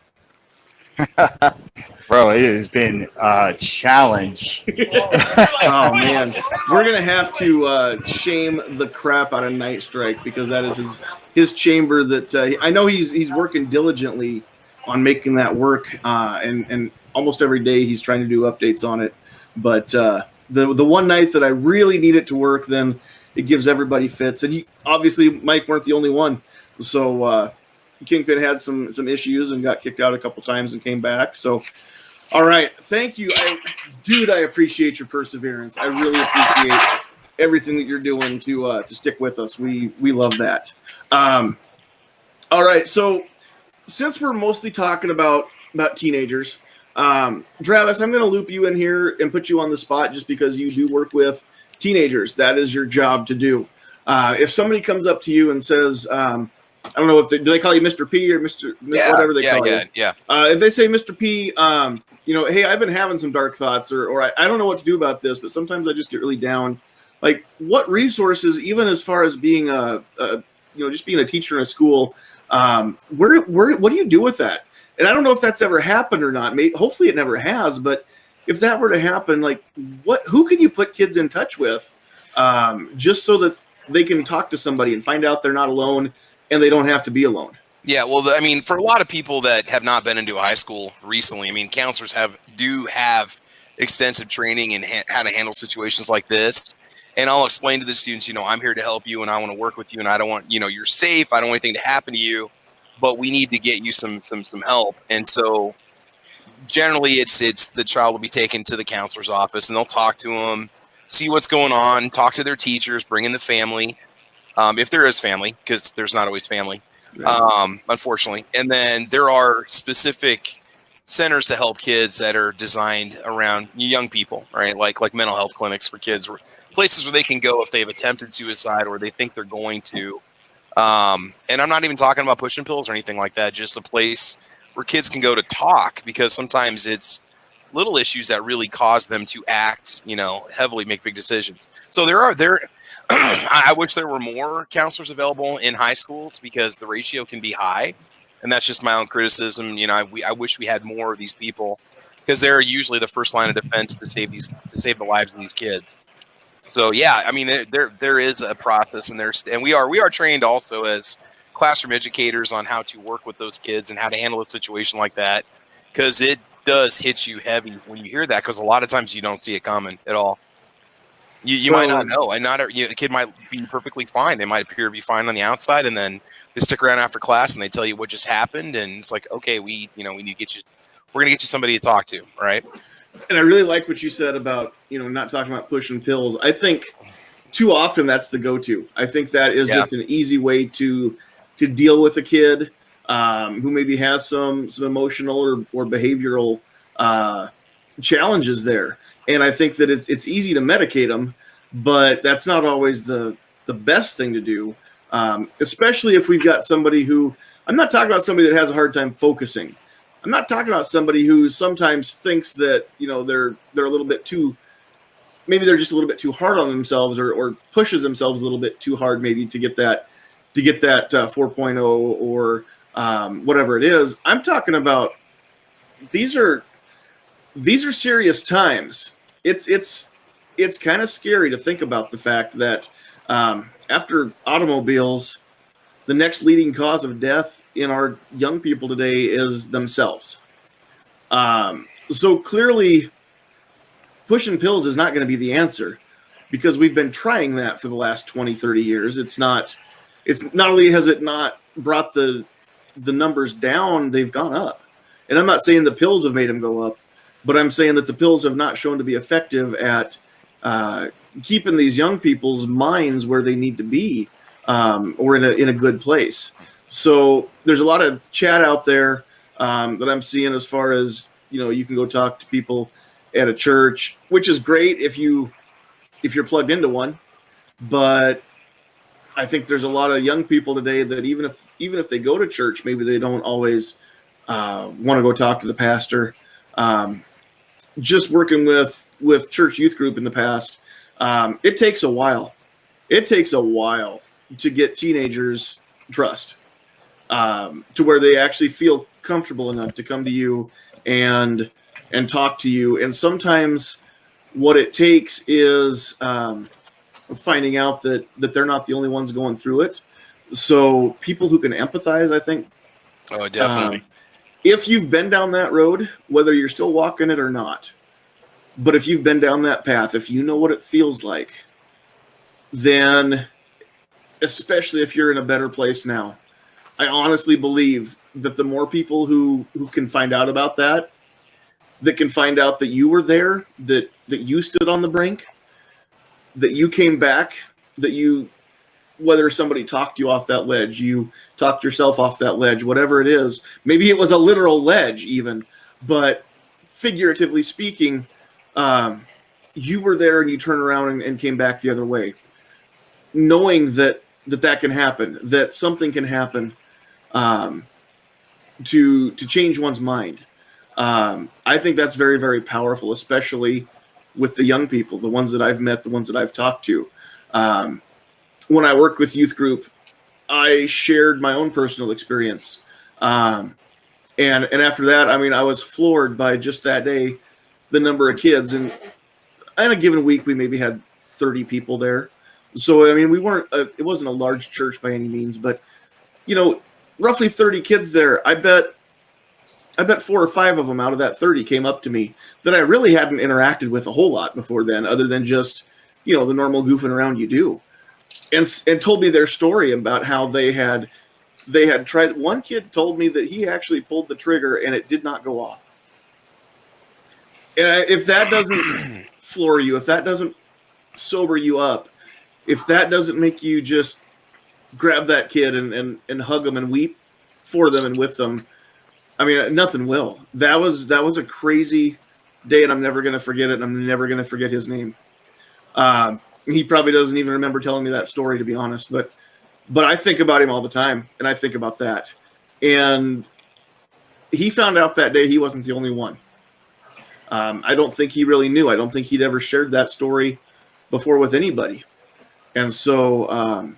Bro, it has been a challenge. Oh man, we're gonna have to shame the crap out of Night Strike, because that is his chamber. That I know he's working diligently on making that work, and almost every day he's trying to do updates on it. But the one night that I really need it to work, then it gives everybody fits. And obviously Mike weren't the only one, so Kingpin had some issues and got kicked out a couple times and came back. So. All right. Thank you. I appreciate your perseverance. I really appreciate everything that you're doing to stick with us. We love that. All right. So since we're mostly talking about teenagers, Travis, I'm going to loop you in here and put you on the spot just because you do work with teenagers. That is your job to do. If somebody comes up to you and says, I don't know do they call you Mr. P or Mr. whatever they call you? Yeah. If they say Mr. P, you know, hey, I've been having some dark thoughts, or I don't know what to do about this, but sometimes I just get really down. Like, what resources, even as far as being just being a teacher in a school, what do you do with that? And I don't know if that's ever happened or not. Hopefully it never has, but if that were to happen, like, who can you put kids in touch with, just so that they can talk to somebody and find out they're not alone and they don't have to be alone? Yeah, well, I mean, for a lot of people that have not been into a high school recently, I mean, counselors do have extensive training in how to handle situations like this. And I'll explain to the students, you know, I'm here to help you and I want to work with you, and I don't want, you know, you're safe. I don't want anything to happen to you, but we need to get you some help. And so generally it's the child will be taken to the counselor's office and they'll talk to them, see what's going on, talk to their teachers, bring in the family. If there is family, because there's not always family. Unfortunately. And then there are specific centers to help kids that are designed around young people, right? Like mental health clinics for kids, places where they can go if they've attempted suicide or they think they're going to. And I'm not even talking about pushing pills or anything like that, just a place where kids can go to talk, because sometimes it's little issues that really cause them to act, you know, heavily, make big decisions. So I wish there were more counselors available in high schools, because the ratio can be high. and that's just my own criticism. You know, I wish we had more of these people, because they're usually the first line of defense to save the lives of these kids. So yeah, I mean, there is a process, and we are trained also as classroom educators on how to work with those kids and how to handle a situation like that, because it does hit you heavy when you hear that, because a lot of times you don't see it coming at all. You might not know, and the kid might be perfectly fine. They might appear to be fine on the outside, and then they stick around after class and they tell you what just happened, and it's like, okay, we need to get you. We're gonna get you somebody to talk to, right? And I really like what you said about not talking about pushing pills. I think too often that's the go-to. I think that is just an easy way to deal with a kid who maybe has some emotional or behavioral challenges there. And I think that it's easy to medicate them, but that's not always the best thing to do, especially if we've got somebody who – I'm not talking about somebody that has a hard time focusing. I'm not talking about somebody who sometimes thinks that they're a little bit too – maybe they're just a little bit too hard on themselves or pushes themselves a little bit too hard maybe to get that 4.0 or whatever it is. I'm talking about these are serious times. It's kind of scary to think about the fact that after automobiles, the next leading cause of death in our young people today is themselves. So clearly, pushing pills is not going to be the answer, because we've been trying that for the last 20, 30 years. It's not only has it not brought the numbers down, they've gone up. And I'm not saying the pills have made them go up, but I'm saying that the pills have not shown to be effective at keeping these young people's minds where they need to be, or in a good place. So there's a lot of chat out there that I'm seeing as far as, you can go talk to people at a church, which is great if you're plugged into one. But I think there's a lot of young people today that even if they go to church, maybe they don't always want to go talk to the pastor. Just working with church youth group in the past, it takes a while. It takes a while to get teenagers trust, to where they actually feel comfortable enough to come to you and talk to you. And sometimes what it takes is finding out that they're not the only ones going through it. So people who can empathize, I think. Oh, definitely. If you've been down that road, whether you're still walking it or not, but if you've been down that path, if you know what it feels like, then especially if you're in a better place now, I honestly believe that the more people who can find out about that can find out that you were there, that you stood on the brink, that you came back, that you, whether somebody talked you off that ledge, you talked yourself off that ledge, whatever it is. Maybe it was a literal ledge even, but figuratively speaking, you were there and you turned around and came back the other way, knowing that can happen, that something can happen to change one's mind. I think that's very, very powerful, especially with the young people, the ones that I've met, the ones that I've talked to. When I worked with youth group, I shared my own personal experience. And after that, I mean, I was floored by just that day, the number of kids. And in a given week, we maybe had 30 people there. So, I mean, it wasn't a large church by any means, but, roughly 30 kids there. I bet 4 or 5 of them out of that 30 came up to me that I really hadn't interacted with a whole lot before then, other than just, the normal goofing around you do. And told me their story about how they had tried. One kid told me that he actually pulled the trigger and it did not go off. And if that doesn't floor you, if that doesn't sober you up, if that doesn't make you just grab that kid and hug them and weep for them and with them, I mean, nothing will. That was a crazy day, and I'm never going to forget it, and I'm never going to forget his name. He probably doesn't even remember telling me that story, to be honest. But I think about him all the time, and I think about that. And he found out that day he wasn't the only one. I don't think he really knew. I don't think he'd ever shared that story before with anybody. And so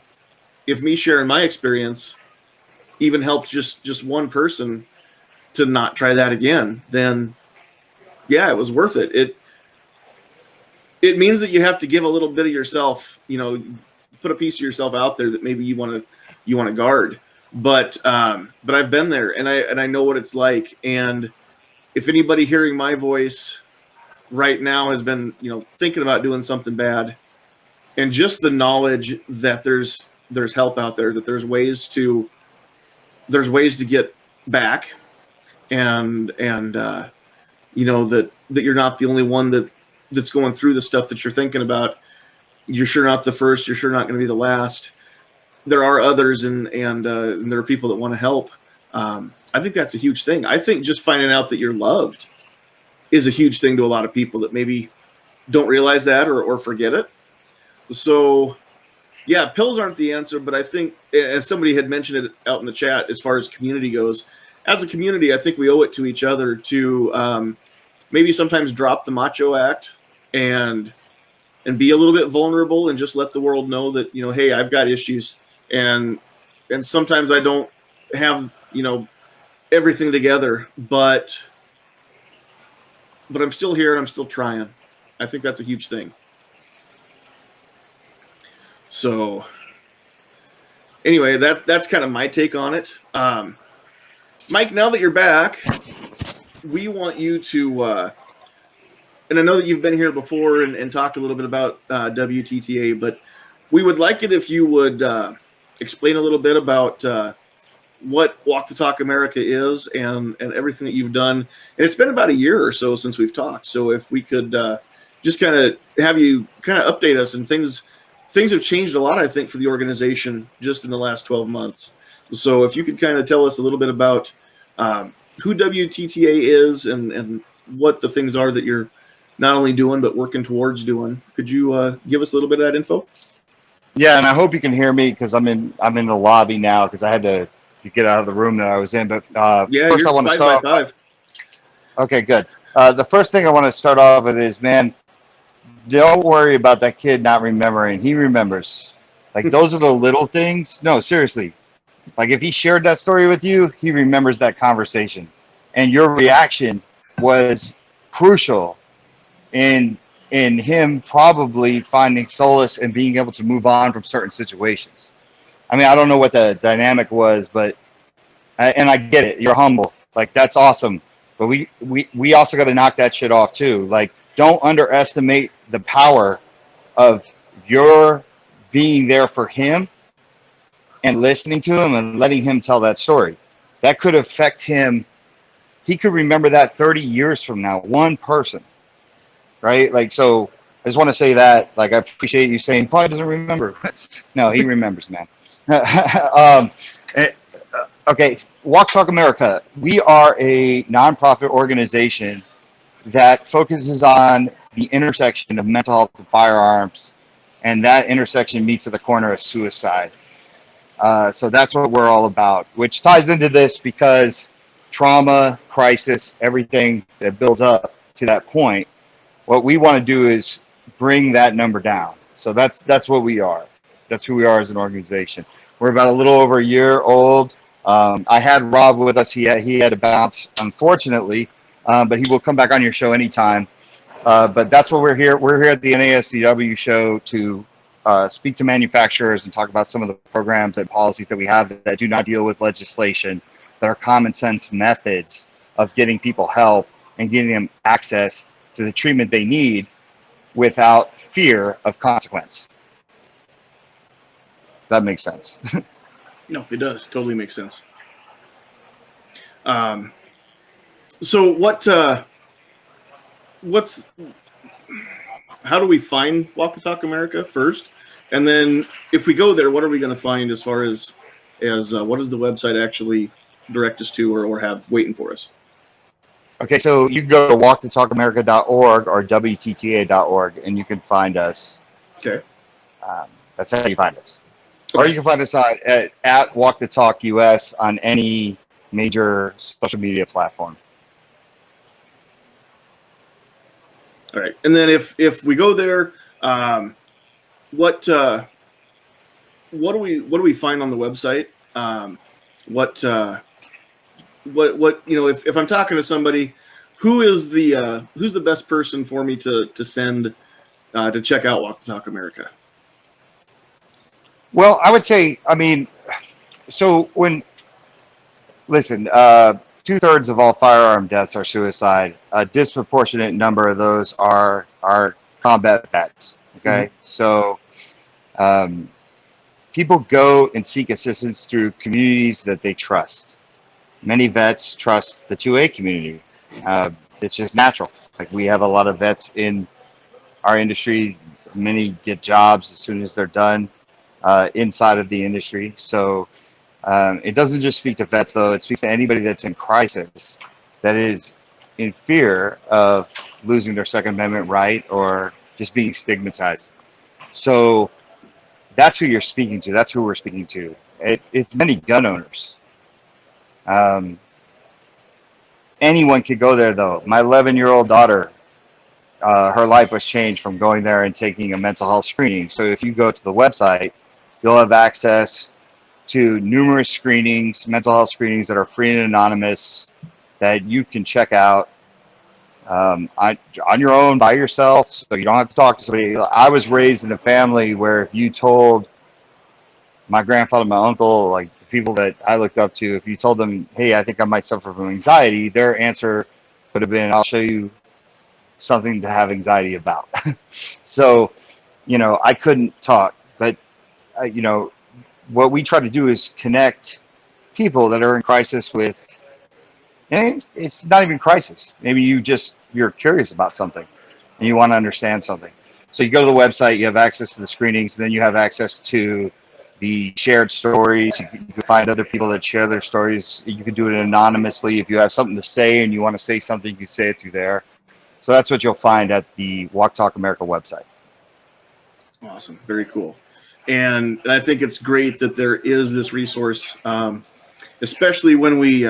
if me sharing my experience even helped just one person to not try that again, then yeah, it was worth it. It means that you have to give a little bit of yourself, put a piece of yourself out there that maybe you want to guard. But I've been there, and I know what it's like. And if anybody hearing my voice right now has been, thinking about doing something bad, and just the knowledge that there's help out there, that there's ways to get back, and that you're not the only one that's going through the stuff that you're thinking about. You're sure not the first. You're sure not going to be the last. There are others, and there are people that want to help. I think that's a huge thing. I think just finding out that you're loved is a huge thing to a lot of people that maybe don't realize that or forget it. So, yeah, pills aren't the answer, but I think, as somebody had mentioned it out in the chat, as far as community goes, as a community, I think we owe it to each other to maybe sometimes drop the macho act and be a little bit vulnerable and just let the world know that, hey, I've got issues, and sometimes I don't have, everything together, but I'm still here and I'm still trying. I think that's a huge thing. So anyway, that's kind of my take on it. Mike, now that you're back, we want you to, and I know that you've been here before and talked a little bit about WTTA, but we would like it if you would explain a little bit about what Walk the Talk America is and everything that you've done. And it's been about a year or so since we've talked. So if we could just kind of have you kind of update us, and things have changed a lot, I think, for the organization just in the last 12 months. So if you could kind of tell us a little bit about who WTTA is and what the things are that you're not only doing but working towards doing. Could you give us a little bit of that info? Yeah, and I hope you can hear me because I'm in the lobby now because I had to get out of the room that I was in. But first I want to start off. Okay, good. The first thing I want to start off with is, man, don't worry about that kid not remembering. He remembers. Like, those are the little things. No, seriously. Like, if he shared that story with you, he remembers that conversation. And your reaction was crucial in him probably finding solace and being able to move on from certain situations. I mean, I don't know what the dynamic was, but and I get it. You're humble. Like, that's awesome. But we also got to knock that shit off too. Like, don't underestimate the power of your being there for him and listening to him and letting him tell that story. That could affect him. He could remember that 30 years from now, one person, right? Like, so I just want to say that, like, I appreciate you saying probably doesn't remember. No, he remembers, man. Okay, Walk Talk America. We are a nonprofit organization that focuses on the intersection of mental health and firearms, and that intersection meets at the corner of suicide. So that's what we're all about, which ties into this because trauma, crisis, everything that builds up to that point, what we want to do is bring that number down. So that's what we are. That's who we are as an organization. We're about a little over a year old. I had Rob with us. He had to bounce, unfortunately, but he will come back on your show anytime. But that's what we're here. We're here at the NASCW show to speak to manufacturers and talk about some of the programs and policies that we have that do not deal with legislation, that are common sense methods of getting people help and getting them access to the treatment they need without fear of consequence. That makes sense. No, it does. Totally makes sense. So how do we find Walk the Talk America first? And then if we go there, what are we going to find as far as what does the website actually direct us to or have waiting for us? Okay, so you can go to walkthetalkamerica.org or WTTA.org and you can find us. Okay. That's how you find us. Okay. Or you can find us at Walk the Talk US on any major social media platform. All right. And then if we go there, what do we find on the website? what if I'm talking to somebody, who's the best person for me to send to check out Walk the Talk America? Well, I would say, so listen, 2/3 of all firearm deaths are suicide. A disproportionate number of those are combat vets. Okay, so people go and seek assistance through communities that they trust. Many vets trust the 2A community. It's just natural. Like, we have a lot of vets in our industry. Many get jobs as soon as they're done inside of the industry. So it doesn't just speak to vets, though. It speaks to anybody that's in crisis, that is in fear of losing their Second Amendment right or just being stigmatized. So that's who you're speaking to. That's who we're speaking to. It's many gun owners. Anyone could go there, though. My 11-year-old daughter, her life was changed from going there and taking a mental health screening. So if you go to the website, you'll have access to numerous screenings, mental health screenings that are free and anonymous, that you can check out on your own, by yourself, so you don't have to talk to somebody. I was raised in a family where if you told my grandfather, my uncle, like the people that I looked up to, if you told them, hey, I think I might suffer from anxiety, their answer would have been, I'll show you something to have anxiety about. So, I couldn't talk, but, what we try to do is connect people that are in crisis with, and it's not even crisis. Maybe you're curious about something and you want to understand something. So you go to the website, you have access to the screenings, then you have access to the shared stories. You can find other people that share their stories. You can do it anonymously. If you have something to say and you want to say something, you can say it through there. So that's what you'll find at the Walk Talk America website. Awesome. Very cool. And I think it's great that there is this resource, especially when we,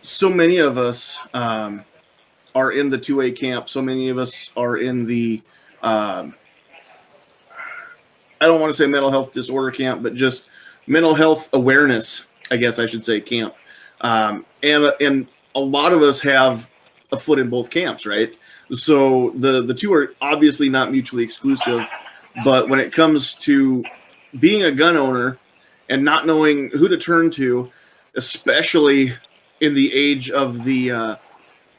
so many of us are in the 2A camp. So many of us are in the, I don't want to say mental health disorder camp, but just mental health awareness, I guess I should say, camp. And a lot of us have a foot in both camps, right? So the two are obviously not mutually exclusive, but when it comes to being a gun owner and not knowing who to turn to, especially in the age of the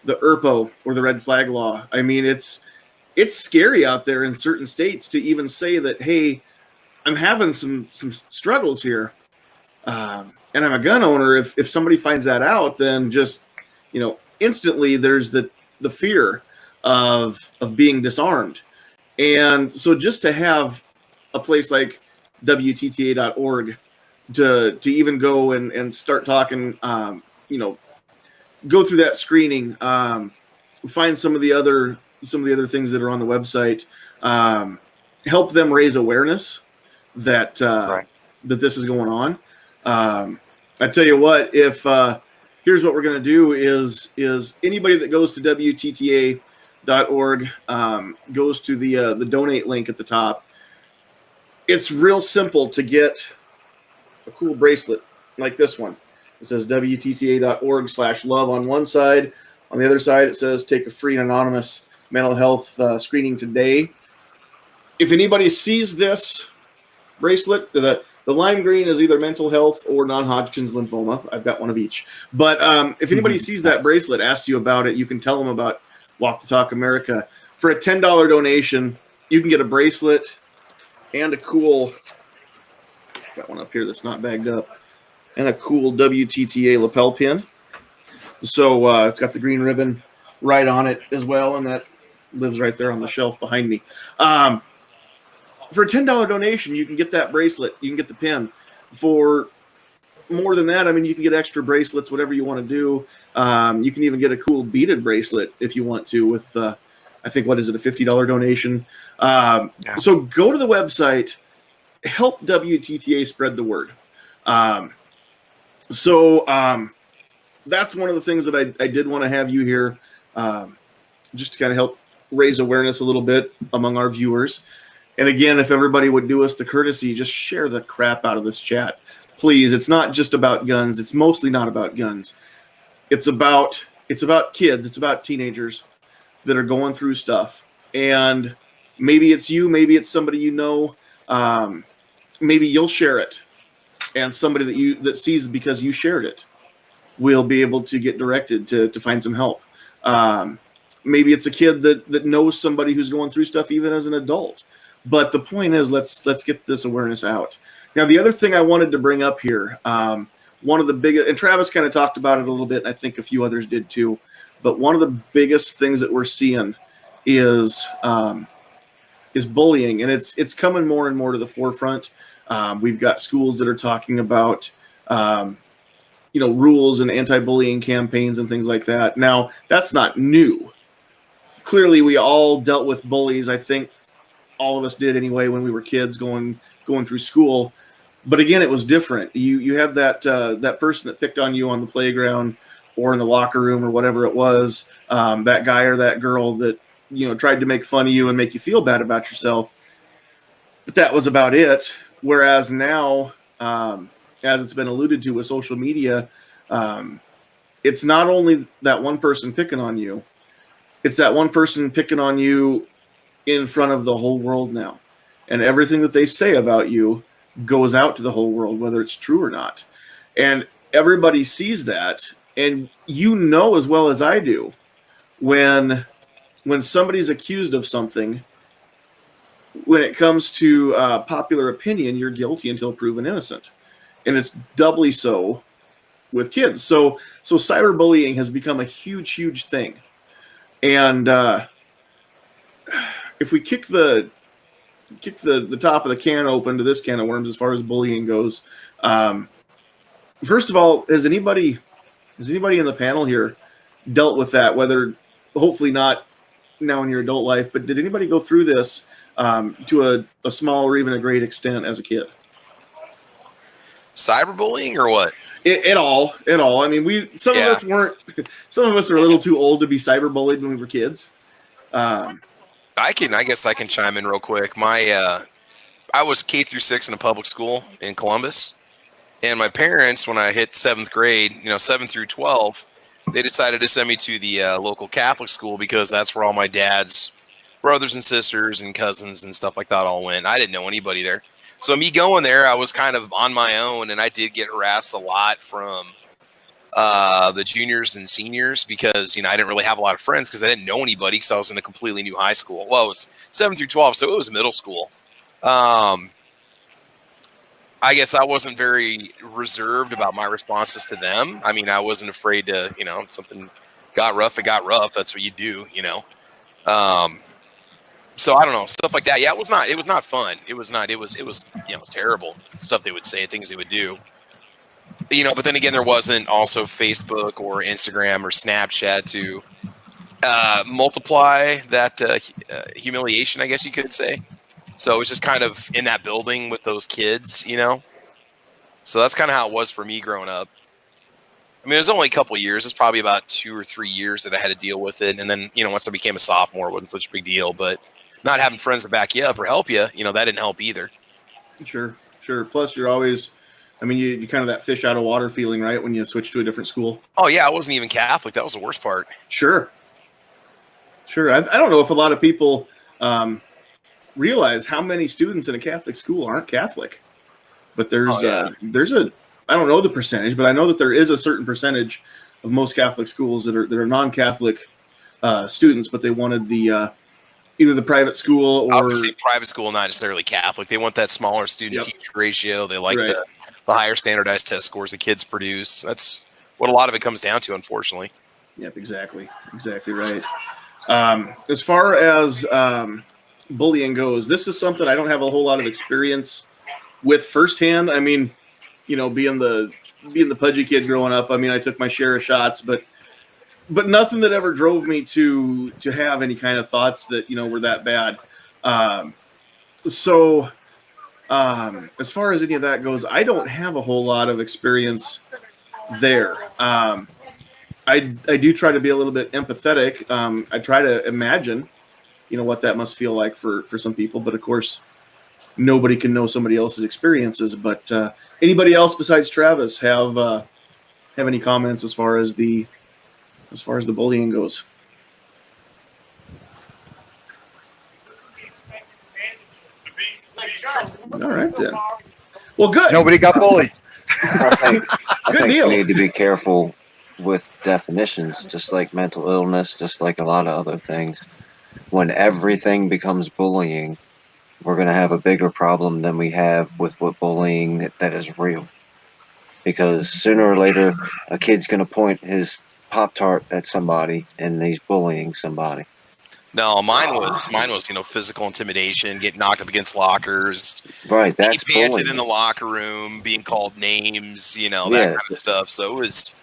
ERPO or the red flag law, I mean, it's scary out there in certain states to even say that, hey, I'm having some struggles here, and I'm a gun owner. If somebody finds that out, then just, instantly there's the fear of being disarmed. And so just to have a place like WTTA.org to even go and start talking, go through that screening, find some of the other things that are on the website, help them raise awareness that that this is going on. I tell you what, if here's what we're going to do is anybody that goes to WTTA.org goes to the donate link at the top. It's real simple to get a cool bracelet like this one. It says WTTA.org/love on one side. On the other side, it says take a free and anonymous mental health screening today. If anybody sees this bracelet, the lime green is either mental health or non-Hodgkin's lymphoma. I've got one of each. But if anybody sees that bracelet, asks you about it, you can tell them about Walk the Talk America. For a $10 donation, you can get a bracelet and a cool, got one up here that's not bagged up, and a cool WTTA lapel pin. So it's got the green ribbon right on it as well, and that lives right there on the shelf behind me. For a $10 donation, you can get that bracelet. You can get the pin. For more than that, I mean, you can get extra bracelets, whatever you want to do. You can even get a cool beaded bracelet if you want to with, I think, what is it, a $50 donation? So go to the website, help WTTA spread the word. That's one of the things that I did want to have you here, just to kind of help raise awareness a little bit among our viewers. And again, if everybody would do us the courtesy, just share the crap out of this chat. please, it's not just about guns. It's mostly not about guns. It's about kids. It's about teenagers that are going through stuff. And maybe it's you, maybe it's somebody you know. Maybe you'll share it, and somebody that sees because you shared it will be able to get directed to find some help. Maybe it's a kid that knows somebody who's going through stuff even as an adult. But the point is, let's get this awareness out. Now, the other thing I wanted to bring up here, one of the biggest, and Travis kind of talked about it a little bit, and I think a few others did too, but one of the biggest things that we're seeing is bullying, and it's coming more and more to the forefront. We've got schools that are talking about rules and anti-bullying campaigns and things like that. Now, that's not new. Clearly, we all dealt with bullies. I think all of us did anyway when we were kids going through school. But again, it was different. You had that person that picked on you on the playground or in the locker room or whatever it was, that guy or that girl that tried to make fun of you and make you feel bad about yourself. But that was about it. Whereas now, as it's been alluded to with social media, it's not only that one person picking on you, it's that one person picking on you in front of the whole world now. And everything that they say about you goes out to the whole world, whether it's true or not. And everybody sees that. And as well as I do, when somebody's accused of something, when it comes to popular opinion, you're guilty until proven innocent. And it's doubly so with kids. So cyberbullying has become a huge, huge thing. And if we kick the top of the can open to this can of worms as far as bullying goes, first of all, has anybody in the panel here dealt with that? Whether, hopefully not now in your adult life, but did anybody go through this to a small or even a great extent as a kid? Cyberbullying or what? At all. I mean, some of us are a little too old to be cyberbullied when we were kids. I guess I can chime in real quick. I was K through 6 in a public school in Columbus, and my parents, when I hit 7th grade, 7 through 12, they decided to send me to the local Catholic school because that's where all my dad's brothers and sisters and cousins and stuff like that all went. I didn't know anybody there. So me going there, I was kind of on my own, and I did get harassed a lot from the juniors and seniors because, I didn't really have a lot of friends because I didn't know anybody because I was in a completely new high school. Well, it was 7 through 12, so it was middle school. I guess I wasn't very reserved about my responses to them. I mean, I wasn't afraid to, something got rough, it got rough. That's what you do, So I don't know, stuff like that. Yeah, it was not fun. It was terrible stuff they would say, things they would do. But then again, there wasn't also Facebook or Instagram or Snapchat to multiply that humiliation, I guess you could say. So it was just kind of in that building with those kids, So that's kind of how it was for me growing up. I mean, it was only a couple of years. It's probably about 2 or 3 years that I had to deal with it. And then, once I became a sophomore, it wasn't such a big deal. But not having friends to back you up or help you, that didn't help either. Sure. Plus, you're always, you kind of that fish out of water feeling, right, when you switch to a different school. Oh, yeah, I wasn't even Catholic. That was the worst part. Sure. I don't know if a lot of people realize how many students in a Catholic school aren't Catholic. But there's I don't know the percentage, but I know that there is a certain percentage of most Catholic schools that are non-Catholic students, but they wanted the either the private school or... I was going to say private school, not necessarily Catholic. They want that smaller student-teacher ratio. They like the higher standardized test scores the kids produce. That's what a lot of it comes down to, unfortunately. Yep, exactly. Exactly right. As far as bullying goes, this is something I don't have a whole lot of experience with firsthand. I mean, being the pudgy kid growing up, I took my share of shots, but nothing that ever drove me to have any kind of thoughts that, were that bad. As far as any of that goes, I don't have a whole lot of experience there. I do try to be a little bit empathetic. I try to imagine, what that must feel like for some people. But of course, nobody can know somebody else's experiences. But anybody else besides Travis have any comments as far as the bullying goes? All right then. Well, good. Nobody got bullied. I think deal. we need to be careful with definitions, just like mental illness, just like a lot of other things. When everything becomes bullying, we're going to have a bigger problem than we have with what bullying that is real. Because sooner or later, a kid's going to point his Pop-Tart at somebody and he's bullying somebody. No, mine was physical intimidation, getting knocked up against lockers, right? That's being panted bullying. in the locker room, being called names, that kind of stuff. So it was,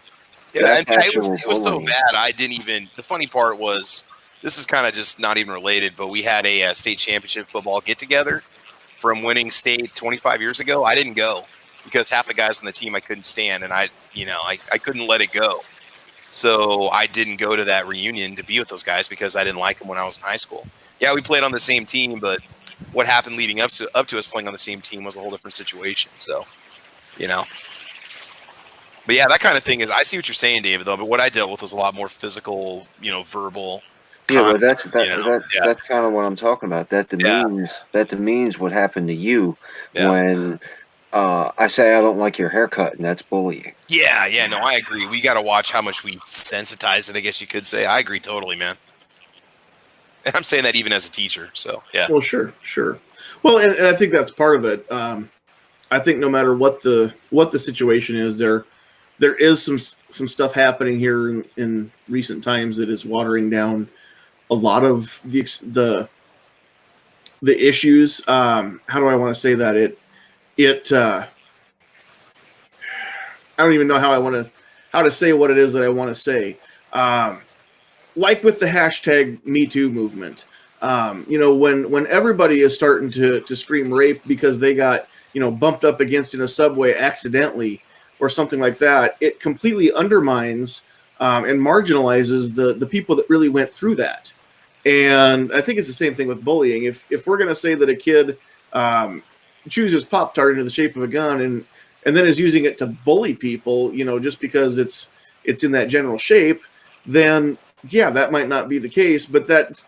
it was so bad. I didn't even. The funny part was, this is kind of just not even related, but we had a state championship football get together from winning state 25 years ago. I didn't go because half the guys on the team I couldn't stand, and I couldn't let it go. So I didn't go to that reunion to be with those guys because I didn't like them when I was in high school. Yeah, we played on the same team, but what happened leading up to us playing on the same team was a whole different situation. So, But yeah, that kind of thing is. I see what you're saying, David. Though, but what I dealt with was a lot more physical, verbal. Yeah, but that's kind of what I'm talking about. That demeans what happened to you when. I say I don't like your haircut, and that's bullying. Yeah, no, I agree. We got to watch how much we sensitize it, I guess you could say. I agree totally, man. And I'm saying that even as a teacher, so, yeah. Well, sure. Well, and I think that's part of it. I think no matter what the situation is, there is some stuff happening here in recent times that is watering down a lot of the issues. How do I want to say that? I don't even know how to say what it is that I want to say. Like with the hashtag #MeToo movement, when everybody is starting to scream rape because they got bumped up against in a subway accidentally or something like that, it completely undermines and marginalizes the people that really went through that. And I think it's the same thing with bullying. If we're going to say that a kid chooses Pop-Tart into the shape of a gun and then is using it to bully people, just because it's in that general shape, then yeah, that might not be the case. But that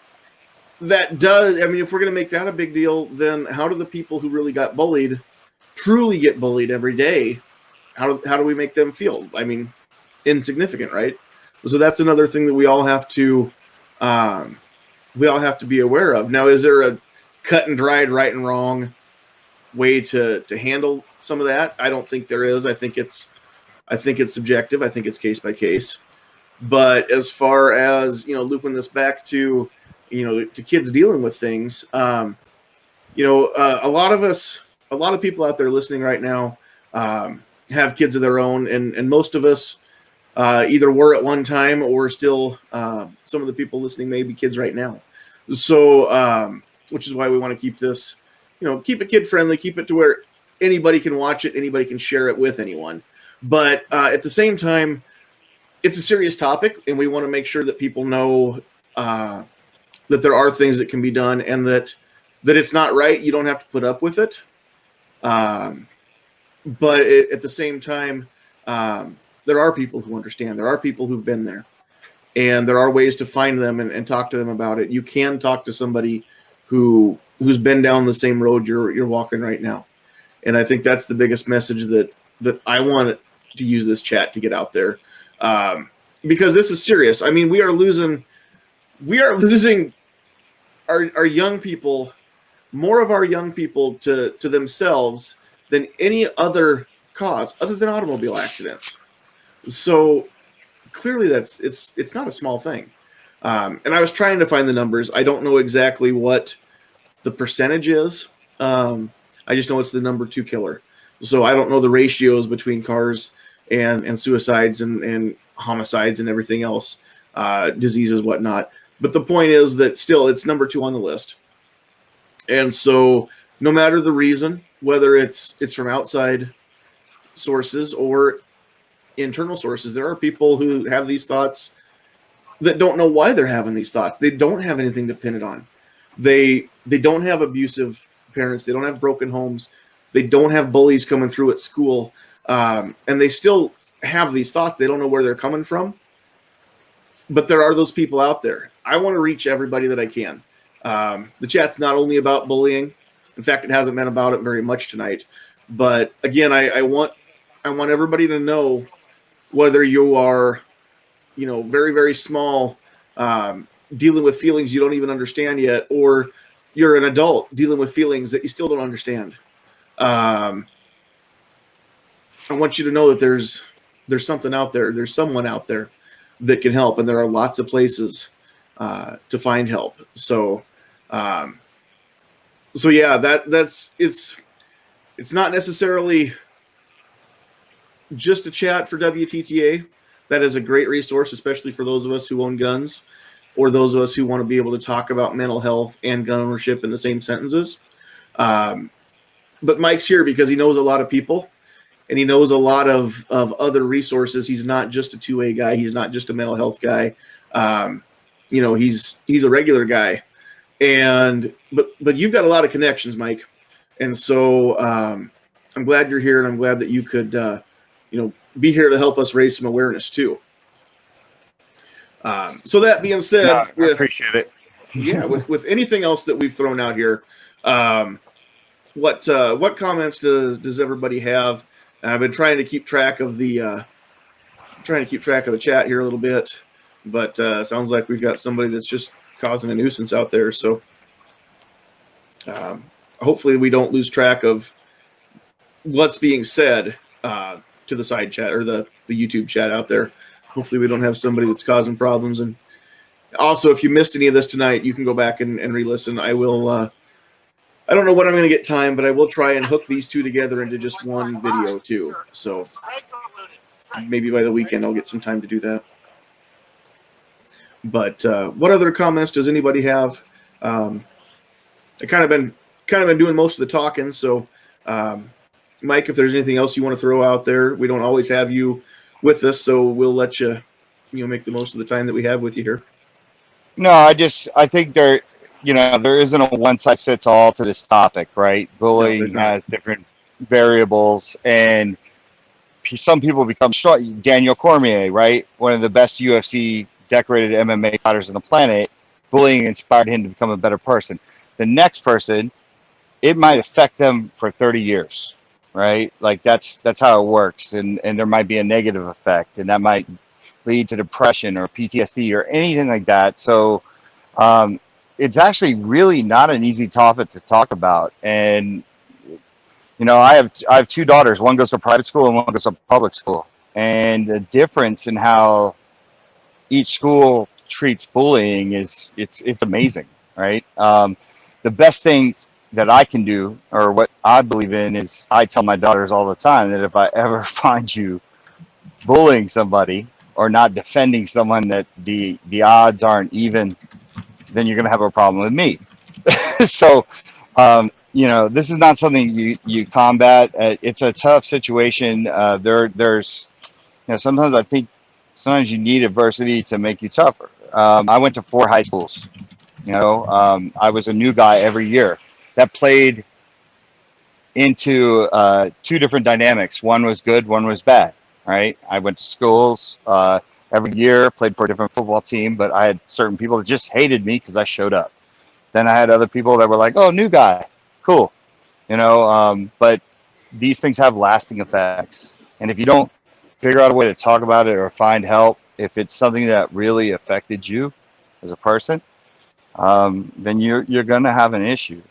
does, if we're going to make that a big deal, then how do the people who really got bullied truly get bullied every day? How do we make them feel? Insignificant, right? So that's another thing that we all have to be aware of. Now, is there a cut and dried right and wrong way to handle some of that? I don't think there is. I think it's subjective. I think it's case by case. But as far as looping this back to to kids dealing with things, a lot of people out there listening right now have kids of their own, and most of us either were at one time or still some of the people listening may be kids right now. So which is why we want to keep this. Keep it kid friendly, keep it to where anybody can watch it, anybody can share it with anyone. But at the same time, it's a serious topic, and we want to make sure that people know that there are things that can be done, and that it's not right. You don't have to put up with it. But at the same time, there are people who understand. There are people who've been there, and there are ways to find them and talk to them about it. You can talk to somebody who's been down the same road you're walking right now. And I think that's the biggest message that I want to use this chat to get out there. Because this is serious. We are losing our young people, more of our young people to themselves than any other cause other than automobile accidents. So clearly it's not a small thing. And I was trying to find the numbers. I don't know exactly what the percentage is. I just know it's the number 2 killer. So I don't know the ratios between cars and suicides and homicides and everything else, diseases, whatnot. But the point is that still it's number 2 on the list. And so no matter the reason, whether it's from outside sources or internal sources, there are people who have these thoughts that don't know why they're having these thoughts. They don't have anything to pin it on. They don't have abusive parents. They don't have broken homes. They don't have bullies coming through at school. And they still have these thoughts. They don't know where they're coming from. But there are those people out there. I want to reach everybody that I can. The chat's not only about bullying. In fact, it hasn't been about it very much tonight. But again, I want everybody to know, whether you are, very, very small, dealing with feelings you don't even understand yet, or you're an adult dealing with feelings that you still don't understand. I want you to know that there's something out there. There's someone out there that can help, and there are lots of places to find help. So yeah, it's not necessarily just a chat for WTTA. That is a great resource, especially for those of us who own guns, or those of us who want to be able to talk about mental health and gun ownership in the same sentences. But Mike's here because he knows a lot of people, and he knows a lot of other resources. He's not just a 2A guy. He's not just a mental health guy. He's a regular guy. But you've got a lot of connections, Mike. And so I'm glad you're here, and I'm glad that you could, be here to help us raise some awareness too. So that being said, I appreciate it. Yeah, with anything else that we've thrown out here, what comments does everybody have? And I've been trying to keep track of the chat here a little bit, but sounds like we've got somebody that's just causing a nuisance out there. So hopefully we don't lose track of what's being said to the side chat or the YouTube chat out there. Hopefully we don't have somebody that's causing problems. And also, if you missed any of this tonight, you can go back and re-listen. I will. I don't know when I'm going to get time, but I will try and hook these two together into just one video too. So maybe by the weekend I'll get some time to do that. But what other comments does anybody have? I kind of been doing most of the talking. So Mike, if there's anything else you want to throw out there, we don't always have you with us, so we'll let you make the most of the time that we have with you here. No, I think there isn't a one size fits all to this topic, right? Bullying has different variables, and some people become strong. Daniel Cormier, right? One of the best UFC decorated MMA fighters on the planet. Bullying inspired him to become a better person. The next person, it might affect them for 30 years, right? Like that's how it works. And there might be a negative effect, and that might lead to depression or PTSD or anything like that. So it's actually really not an easy topic to talk about. And I have two daughters. One goes to private school and one goes to public school. And the difference in how each school treats bullying it's amazing, right? The best thing that I can do, or what I believe in, is I tell my daughters all the time that if I ever find you bullying somebody or not defending someone that the odds aren't even, then you're going to have a problem with me. So, this is not something you combat. It's a tough situation. There's sometimes I think you need adversity to make you tougher. I went to 4 high schools. I was a new guy every year. That played into 2 different dynamics. One was good, one was bad, right? I went to schools every year, played for a different football team, but I had certain people that just hated me because I showed up. Then I had other people that were like, oh, new guy, cool. But these things have lasting effects. And if you don't figure out a way to talk about it or find help, if it's something that really affected you as a person, then you're going to have an issue.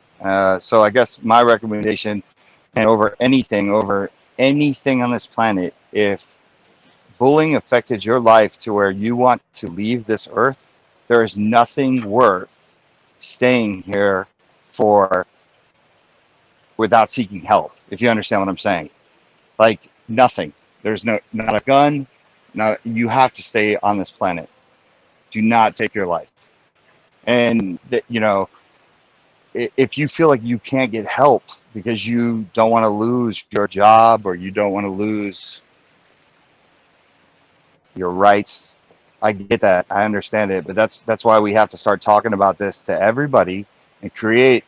So I guess my recommendation, and over anything on this planet, if bullying affected your life to where you want to leave this earth, there is nothing worth staying here for without seeking help, if you understand what I'm saying. Like nothing. There's not a gun. You have to stay on this planet. Do not take your life. And if you feel like you can't get help because you don't want to lose your job or you don't want to lose your rights, I get that. I understand it. But that's why we have to start talking about this to everybody and create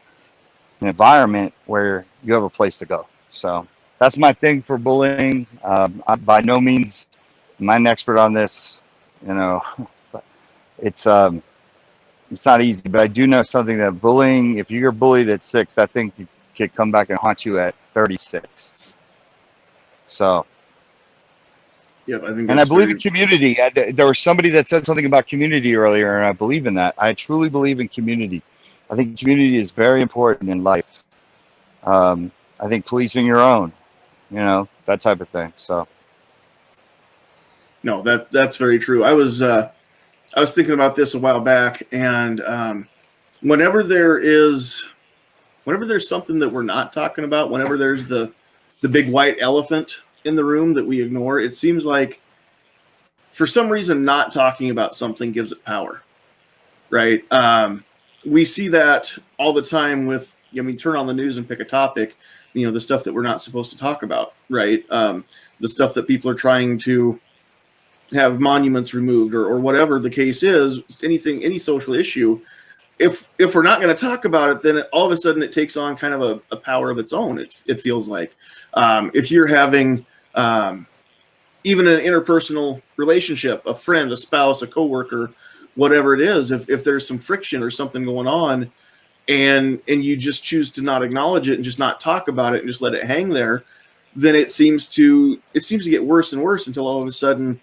an environment where you have a place to go. So that's my thing for bullying. I'm by no means am I an expert on this, you know. It's not easy, but I do know something that bullying, if you're bullied at 6, I think you could come back and haunt you at 36. So, yeah, I think. And I believe in community. There was somebody that said something about community earlier, and I believe in that. I truly believe in community. I think community is very important in life. I think policing your own, you know, that type of thing. So, no, that's very true. I was thinking about this a while back, and whenever there's something that we're not talking about, whenever there's the big white elephant in the room that we ignore, it seems like for some reason not talking about something gives it power, right? We see that all the time with, I mean, turn on the news and pick a topic, you know, the stuff that we're not supposed to talk about, right? The stuff that people are trying to have monuments removed or whatever the case is, any social issue. If we're not going to talk about it, then all of a sudden it takes on kind of a power of its own. It feels like if you're having even an interpersonal relationship, a friend, a spouse, a coworker, whatever it is, if there's some friction or something going on, and you just choose to not acknowledge it and just not talk about it and just let it hang there, then it seems to get worse and worse until all of a sudden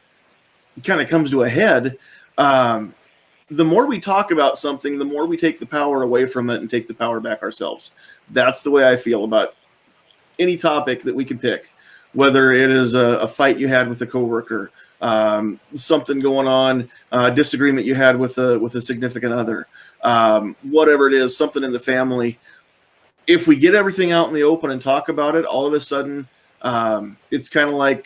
it kind of comes to a head. The more we talk about something, the more we take the power away from it and take the power back ourselves. That's the way I feel about any topic that we can pick, whether it is a fight you had with a coworker, something going on, disagreement you had with a significant other, whatever it is, something in the family. If we get everything out in the open and talk about it, all of a sudden, it's kind of like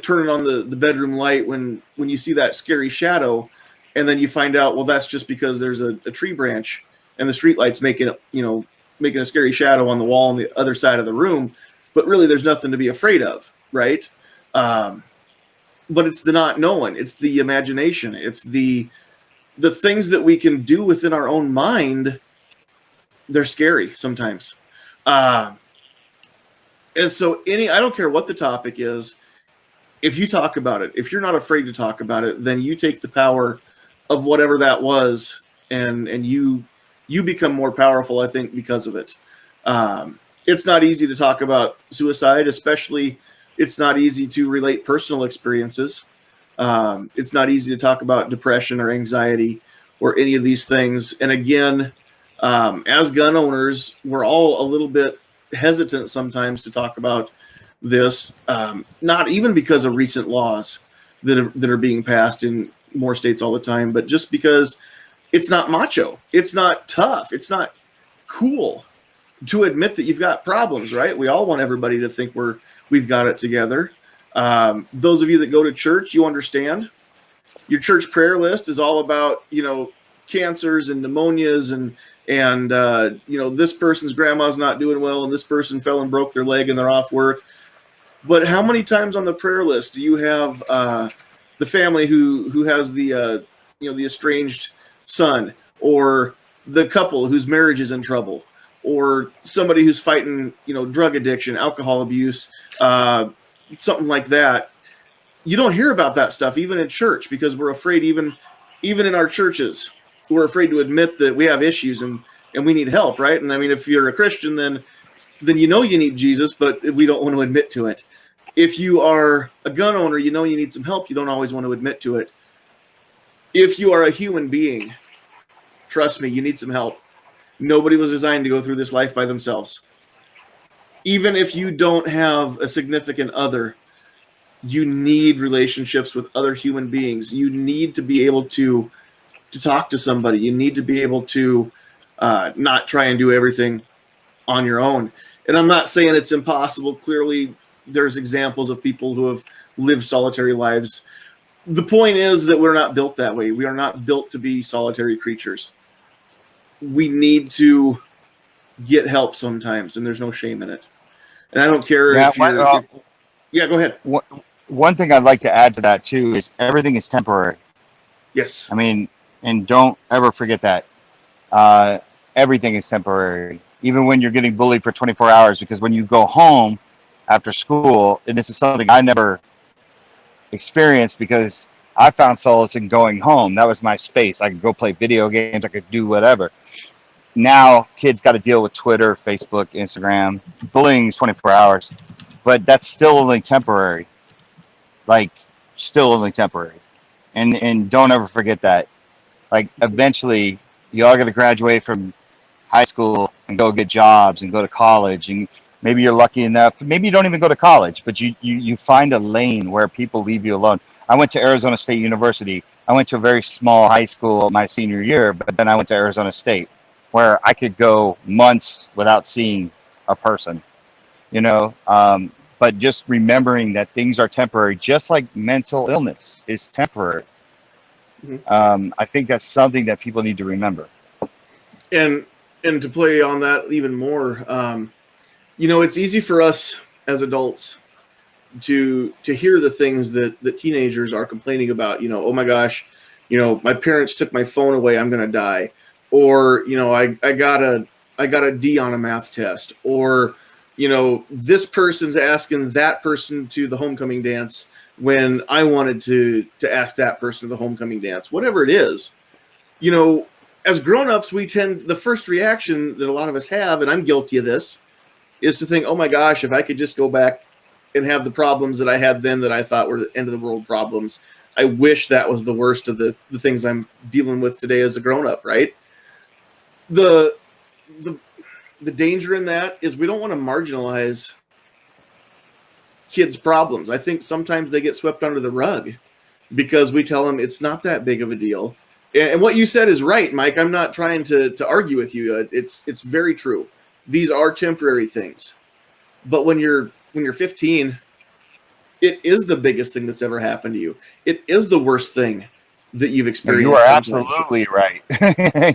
turning on the bedroom light when you see that scary shadow, and then you find out, well, that's just because there's a tree branch and the street light's making a scary shadow on the wall on the other side of the room, but really there's nothing to be afraid of, right? But it's the not knowing, it's the imagination, it's the things that we can do within our own mind. They're scary sometimes. And so I don't care what the topic is, if you talk about it, if you're not afraid to talk about it, then you take the power of whatever that was, and you become more powerful, I think, because of it. It's not easy to talk about suicide, especially it's not easy to relate personal experiences. It's not easy to talk about depression or anxiety or any of these things. And again, as gun owners, we're all a little bit hesitant sometimes to talk about this, not even because of recent laws that are being passed in more states all the time, but just because it's not macho, it's not tough, it's not cool to admit that you've got problems, right? We all want everybody to think we've got it together. Those of you that go to church, you understand. Your church prayer list is all about, cancers and pneumonias and this person's grandma's not doing well and this person fell and broke their leg and they're off work. But how many times on the prayer list do you have the family who has the estranged son, or the couple whose marriage is in trouble, or somebody who's fighting drug addiction, alcohol abuse, something like that? You don't hear about that stuff even in church because we're afraid. Even in our churches, we're afraid to admit that we have issues and we need help, right? And I mean, if you're a Christian, then you need Jesus, but we don't want to admit to it. If you are a gun owner, you need some help. You don't always want to admit to it. If you are a human being, trust me, you need some help. Nobody was designed to go through this life by themselves. Even if you don't have a significant other, you need relationships with other human beings. You need to be able to talk to somebody. You need to be able to not try and do everything on your own. And I'm not saying it's impossible. Clearly, there's examples of people who have lived solitary lives. The point is that we're not built that way. We are not built to be solitary creatures. We need to get help sometimes, and there's no shame in it. And I don't care if you're... Yeah, go ahead. One thing I'd like to add to that, too, is everything is temporary. Yes. I mean, and don't ever forget that. everything is temporary, even when you're getting bullied for 24 hours, because when you go home after school, and this is something I never experienced because I found solace in going home. That was my space. I could go play video games. I could do whatever. Now kids got to deal with Twitter, Facebook, Instagram. Bullying is 24 hours, but that's still only temporary. Like, still only temporary. And don't ever forget that. Like, eventually, you all got to graduate from high school and go get jobs and go to college, and maybe you're lucky enough, maybe you don't even go to college, but you find a lane where people leave you alone. I went to Arizona State University. I went to a very small high school my senior year, but then I went to Arizona State, where I could go months without seeing a person, you know. But just remembering that things are temporary, just like mental illness is temporary. I think that's something that people need to remember. And to play on that even more, you know, it's easy for us as adults to hear the things that teenagers are complaining about. You know, oh my gosh, you know, my parents took my phone away, I'm gonna die. Or, you know, I got a D on a math test. Or, you know, this person's asking that person to the homecoming dance when I wanted to ask that person to the homecoming dance. Whatever it is, you know, as grown-ups, the first reaction that a lot of us have, and I'm guilty of this, is to think, oh my gosh, if I could just go back and have the problems that I had then that I thought were the end of the world problems, I wish that was the worst of the things I'm dealing with today as a grown-up, right? The danger in that is we don't want to marginalize kids' problems. I think sometimes they get swept under the rug because we tell them it's not that big of a deal. And what you said is right, Mike. I'm not trying to argue with you. It's very true. These are temporary things. But when you're 15, it is the biggest thing that's ever happened to you. It is the worst thing that you've experienced. You are absolutely right.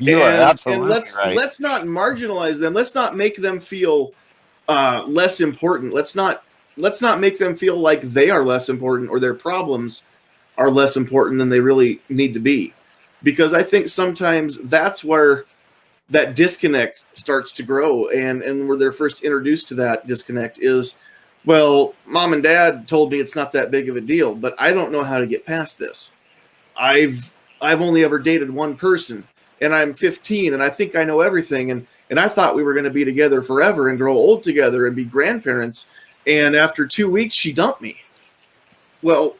You are absolutely right. Let's not marginalize them. Let's not make them feel less important. Let's not make them feel like they are less important or their problems are less important than they really need to be. Because I think sometimes that's where that disconnect starts to grow, and where they're first introduced to that disconnect is, well, mom and dad told me it's not that big of a deal, but I don't know how to get past this. I've only ever dated one person, and I'm 15, and I think I know everything, and I thought we were going to be together forever and grow old together and be grandparents, and after 2 weeks, she dumped me. Well,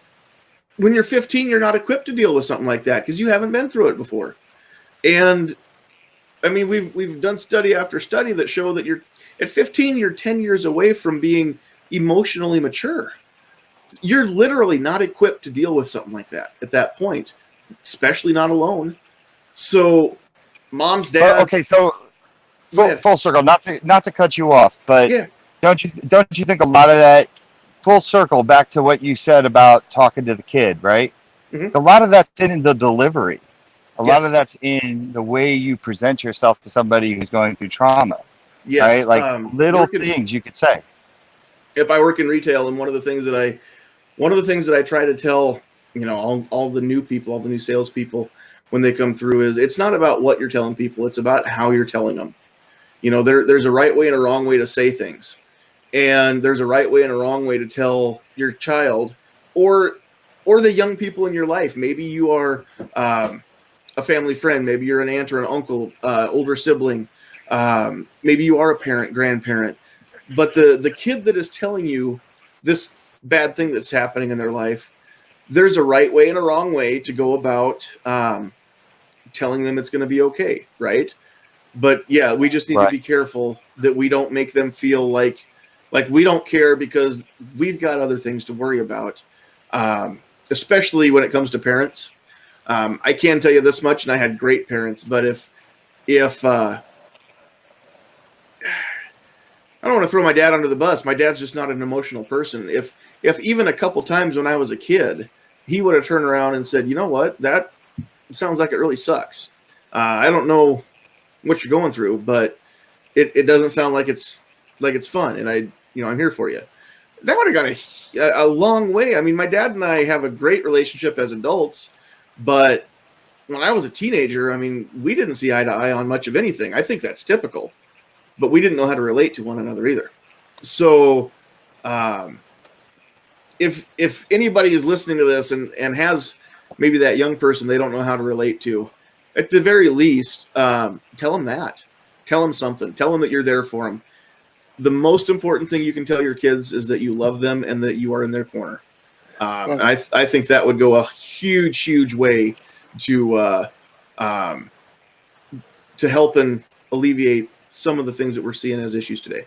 when you're 15, you're not equipped to deal with something like that because you haven't been through it before. And I mean, we've done study after study that show that at 15, you're 10 years away from being emotionally mature. You're literally not equipped to deal with something like that at that point, especially not alone. So, mom's dad. Okay, so full circle. Not to cut you off, but yeah. Don't you think a lot of that, full circle back to what you said about talking to the kid, right? Mm-hmm. A lot of that's in the delivery. A lot of that's in the way you present yourself to somebody who's going through trauma. Yes, right? Like little things you could say. If I work in retail, and one of the things that I try to tell, you know, all the new people, all the new salespeople when they come through is it's not about what you're telling people, it's about how you're telling them. You know, there's a right way and a wrong way to say things. And there's a right way and a wrong way to tell your child or the young people in your life. Maybe you are a family friend. Maybe you're an aunt or an uncle, older sibling. Maybe you are a parent, grandparent. But the kid that is telling you this bad thing that's happening in their life, there's a right way and a wrong way to go about telling them it's going to be okay, right? But yeah, we just need to be careful that we don't make them feel like we don't care because we've got other things to worry about, especially when it comes to parents. I can tell you this much, and I had great parents, but if I don't want to throw my dad under the bus. My dad's just not an emotional person. If even a couple times when I was a kid, he would have turned around and said, you know what, that sounds like it really sucks. I don't know what you're going through, but it doesn't sound like it's fun. And I'm here for you. That would have gone a long way. I mean, my dad and I have a great relationship as adults, but when I was a teenager, I mean, we didn't see eye to eye on much of anything. I think that's typical, but we didn't know how to relate to one another either. So, if anybody is listening to this and has maybe that young person they don't know how to relate to, at the very least, tell them that. Tell them something. Tell them that you're there for them. The most important thing you can tell your kids is that you love them and that you are in their corner. I think that would go a huge, huge way to help and alleviate some of the things that we're seeing as issues today.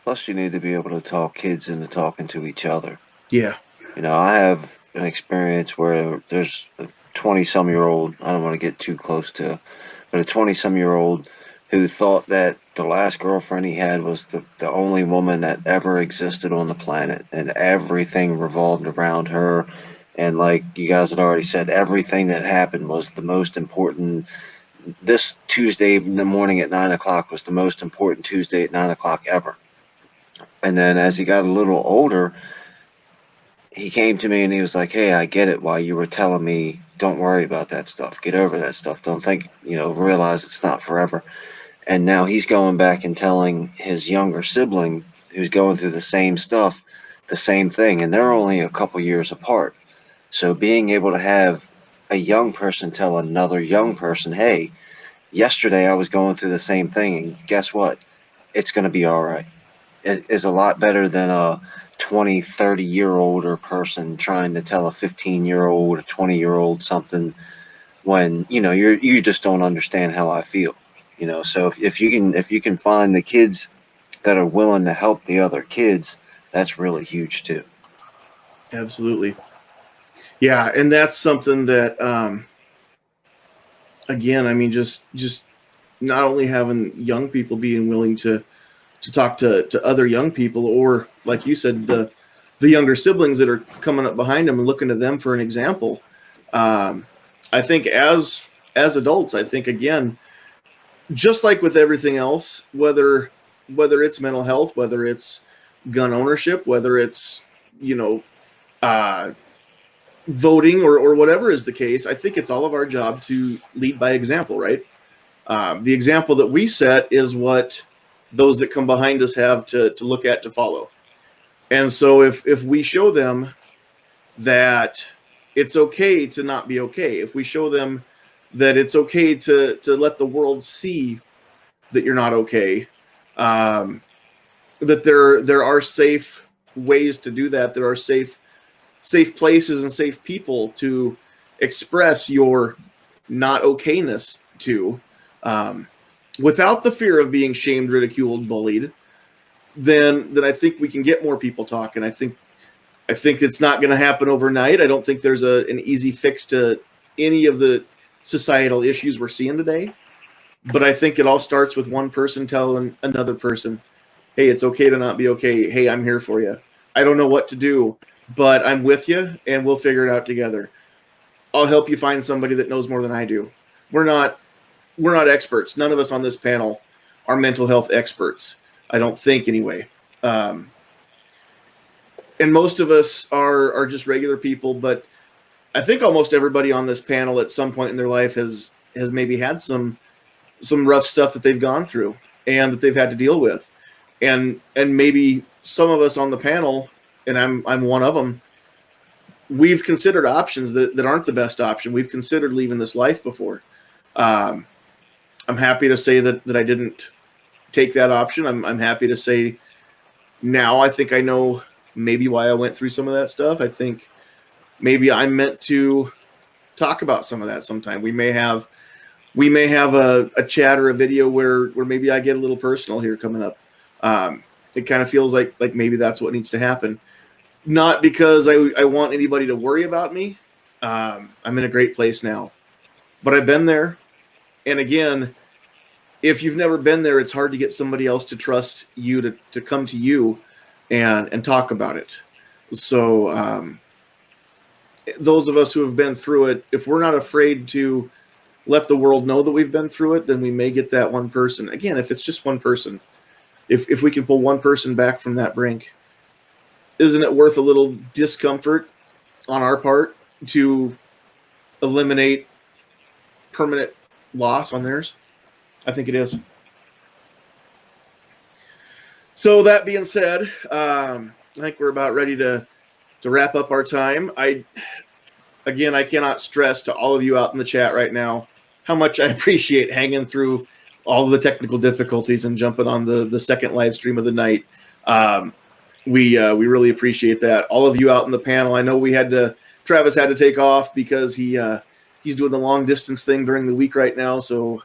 Plus, you need to be able to talk kids into talking to each other. Yeah. You know, I have an experience where there's a 20-some-year-old, I don't want to get too close to, but a 20-some-year-old who thought that the last girlfriend he had was the only woman that ever existed on the planet, and everything revolved around her. And like you guys had already said, everything that happened was the most important. This Tuesday in the morning at 9 o'clock was the most important Tuesday at 9 o'clock ever. And then as he got a little older, he came to me and he was like, hey, I get it why you were telling me don't worry about that stuff. Get over that stuff. Don't think, realize it's not forever. And now he's going back and telling his younger sibling who's going through the same stuff, the same thing. And they're only a couple years apart. So being able to have a young person tell another young person, hey, yesterday I was going through the same thing. And guess what? It's going to be all right. It is a lot better than a 20, 30-year-old person trying to tell a 15-year-old or 20-year-old something when, you just don't understand how I feel. So if you can find the kids that are willing to help the other kids, that's really huge too. Absolutely. Yeah, and that's something that again, I mean, just not only having young people being willing to talk to other young people, or like you said, the younger siblings that are coming up behind them and looking to them for an example. I think as adults, I think, again, just like with everything else, whether it's mental health, whether it's gun ownership, whether it's voting or whatever is the case, I think it's all of our job to lead by example, right? The example that we set is what those that come behind us have to look at, to follow. And so if we show them that it's okay to not be okay, if we show them that it's okay to let the world see that you're not okay, that there are safe ways to do that, there are safe places and safe people to express your not okayness to, without the fear of being shamed, ridiculed, bullied, then I think we can get more people talking. I think it's not going to happen overnight. I don't think there's an easy fix to any of the societal issues we're seeing today. But I think it all starts with one person telling another person, hey, it's okay to not be okay. Hey, I'm here for you. I don't know what to do, but I'm with you and we'll figure it out together. I'll help you find somebody that knows more than I do. We're not experts. None of us on this panel are mental health experts. I don't think, anyway. And most of us are just regular people, but I think almost everybody on this panel at some point in their life has maybe had some rough stuff that they've gone through and that they've had to deal with. And maybe some of us on the panel, and I'm one of them, we've considered options that aren't the best option. We've considered leaving this life before. I'm happy to say that I didn't take that option. I'm happy to say now I think I know maybe why I went through some of that stuff. I think maybe I'm meant to talk about some of that sometime. We may have a chat or a video where maybe I get a little personal here coming up. It kind of feels like maybe that's what needs to happen. Not because I want anybody to worry about me. I'm in a great place now, but I've been there. And again, if you've never been there, it's hard to get somebody else to trust you to come to you and talk about it. So those of us who have been through it, if we're not afraid to let the world know that we've been through it, then we may get that one person. Again, if it's just one person, if we can pull one person back from that brink, isn't it worth a little discomfort on our part to eliminate permanent loss on theirs. I think it is. So that being said, I think we're about ready to wrap up our time. I cannot stress to all of you out in the chat right now how much I appreciate hanging through all of the technical difficulties and jumping on the second live stream of the night. We really appreciate that. All of you out in the panel. I know Travis had to take off because he's doing the long distance thing during the week right now. So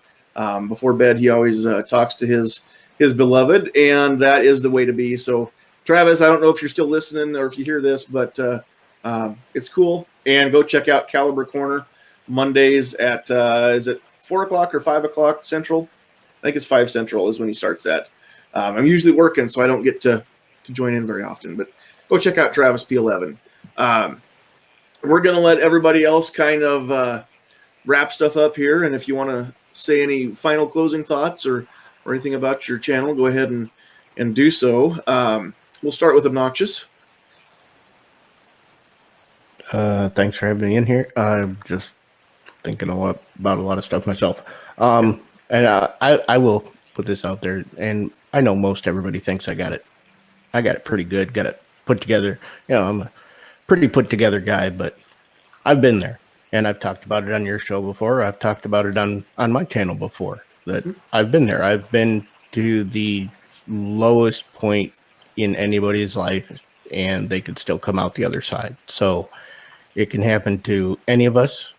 before bed, he always talks to his beloved, and that is the way to be. So Travis, I don't know if you're still listening or if you hear this, but it's cool. And go check out Caliber Corner Mondays at is it 4 o'clock or 5 o'clock Central? I think it's 5 Central is when he starts that. I'm usually working, so I don't get to join in very often. But go check out Travis P11. We're going to let everybody else kind of wrap stuff up here. And if you want to say any final closing thoughts or anything about your channel, go ahead and do so. We'll start with Obnoxious. Thanks for having me in here. I'm just thinking about a lot of stuff myself. And I will put this out there, and I know most everybody thinks I got it pretty good, got it put together. I'm a pretty put together guy, but I've been there, and I've talked about it on your show before. I've talked about it on my channel before, that I've been there. I've been to the lowest point in anybody's life, and they could still come out the other side. So it can happen to any of us.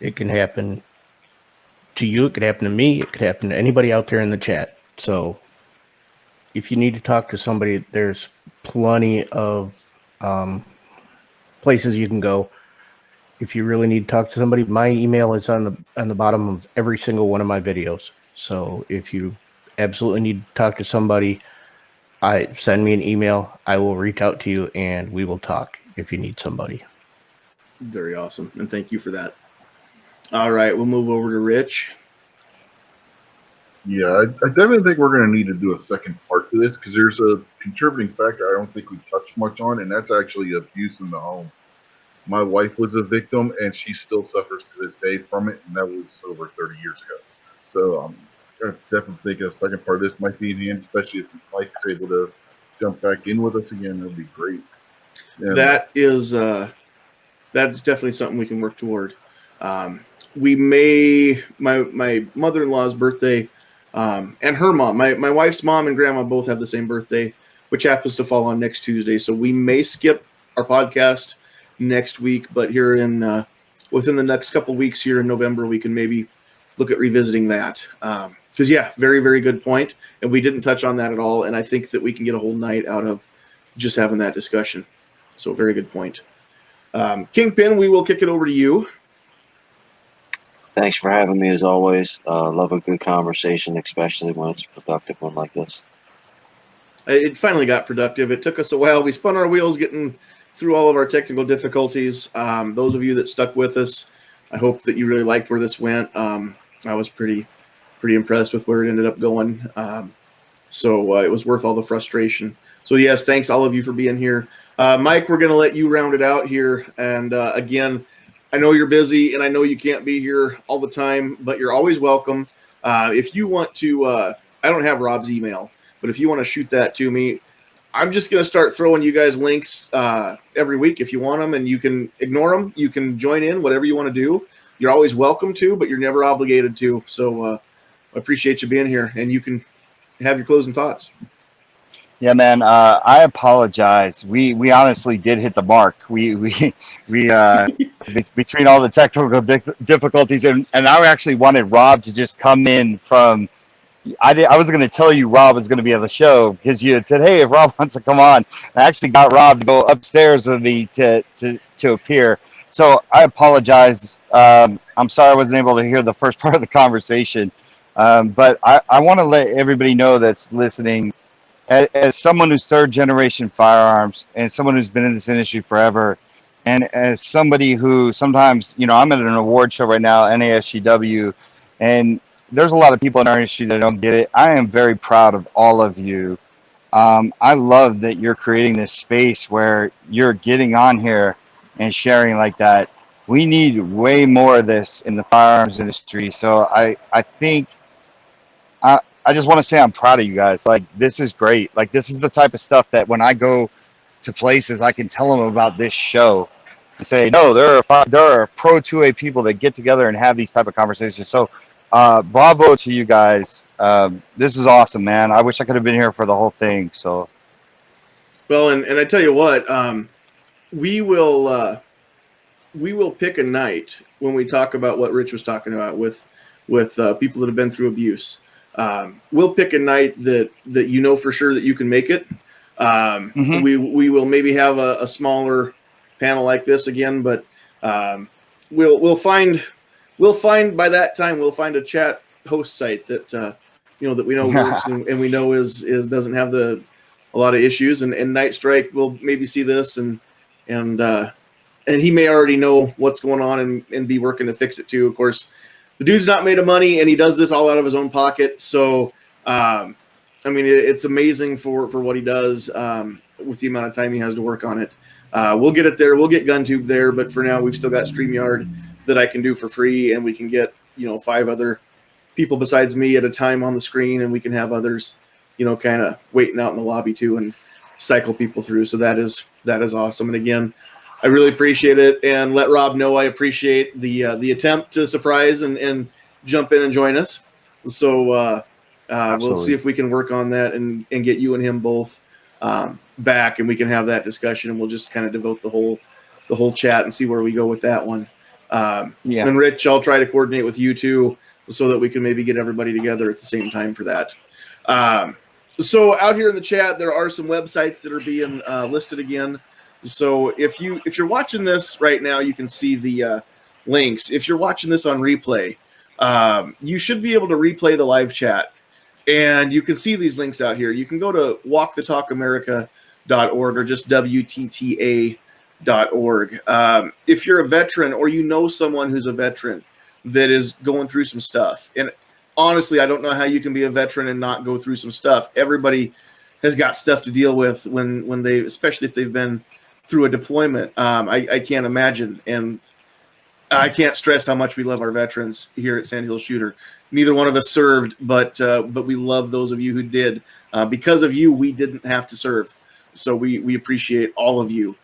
It can happen to you. It could happen to me. It could happen to anybody out there in the chat. So if you need to talk to somebody, there's plenty of places you can go. If you really need to talk to somebody, my email is on the bottom of every single one of my videos. So if you absolutely need to talk to somebody, send me an email. I will reach out to you, and we will talk if you need somebody. Very awesome, and thank you for that. All right, we'll move over to Rich. Yeah, I definitely think we're going to need to do a second part to this, because there's a contributing factor I don't think we touched much on, and that's actually abuse in the home. My wife was a victim, and she still suffers to this day from it, and that was over 30 years ago. So I definitely think a second part of this might be in the end, especially if Mike's able to jump back in with us again. That would be great. And that's definitely something we can work toward. We may, my mother-in-law's birthday, and her mom, my wife's mom and grandma both have the same birthday, which happens to fall on next Tuesday. So we may skip our podcast next week, but here in within the next couple weeks here in November, we can maybe look at revisiting that. Because very, very good point. And we didn't touch on that at all. And I think that we can get a whole night out of just having that discussion. So very good point. Kingpin, we will kick it over to you. Thanks for having me as always. Love a good conversation, especially when it's a productive one like this. It finally got productive. It took us a while. We spun our wheels getting through all of our technical difficulties. Those of you that stuck with us, I hope that you really liked where this went. I was pretty impressed with where it ended up going. So it was worth all the frustration. So yes, thanks all of you for being here. Mike, we're going to let you round it out here. And again, I know you're busy and I know you can't be here all the time, but you're always welcome. If you want to, I don't have Rob's email, but if you want to shoot that to me, I'm just going to start throwing you guys links every week if you want them, and you can ignore them. You can join in, whatever you want to do. You're always welcome to, but you're never obligated to. So I appreciate you being here, and you can have your closing thoughts. Yeah, man. I apologize. We honestly did hit the mark. We between all the technical difficulties, and I actually wanted Rob to just come in from. I was going to tell you Rob was going to be on the show because you had said, hey, if Rob wants to come on. I actually got Rob to go upstairs with me to appear. So I apologize. I'm sorry I wasn't able to hear the first part of the conversation. But I want to let everybody know that's listening, as someone who's third generation firearms and someone who's been in this industry forever, and as somebody who sometimes, I'm at an award show right now, NASGW, and there's a lot of people in our industry that don't get it. I am very proud of all of you. I love that you're creating this space where you're getting on here and sharing like that. we need way more of this in the firearms industry. So I think I just want to say I'm proud of you guys. Like, this is great. Like, this is the type of stuff that when I go to places, I can tell them about this show and say, no, there are pro 2A people that get together and have these type of conversations. So bravo to you guys. This is awesome, man. I wish I could have been here for the whole thing. So, well, and I tell you what, we will pick a night when we talk about what Rich was talking about with people that have been through abuse. We'll pick a night that you know for sure that you can make it. We will maybe have a smaller panel like this again, but we'll find by that time we'll find a chat host site that that we know works and we know is doesn't have a lot of issues. And Night Strike will maybe see this and he may already know what's going on and be working to fix it too. Of course, the dude's not made of money and he does this all out of his own pocket. So, I mean, it's amazing for what he does with the amount of time he has to work on it. We'll get it there. We'll get GunTube there. But for now, we've still got StreamYard that I can do for free. And we can get, 5 other people besides me at a time on the screen. And we can have others, kind of waiting out in the lobby too and cycle people through. So that is awesome. And again, I really appreciate it, and let Rob know I appreciate the attempt to surprise and jump in and join us. So we'll see if we can work on that and get you and him both back, and we can have that discussion, and we'll just kind of devote the whole chat and see where we go with that one. And Rich, I'll try to coordinate with you too, so that we can maybe get everybody together at the same time for that. So out here in the chat, there are some websites that are being listed again. So if you're watching this right now, you can see the links. If you're watching this on replay, you should be able to replay the live chat, and you can see these links out here. You can go to walkthetalkamerica.org or just WTTA.org. If you're a veteran or you know someone who's a veteran that is going through some stuff, and honestly, I don't know how you can be a veteran and not go through some stuff. Everybody has got stuff to deal with when they, especially if they've been through a deployment. I can't imagine, and I can't stress how much we love our veterans here at Sandhills Shooter. Neither one of us served, but we love those of you who did. Because of you, we didn't have to serve, so we appreciate all of you.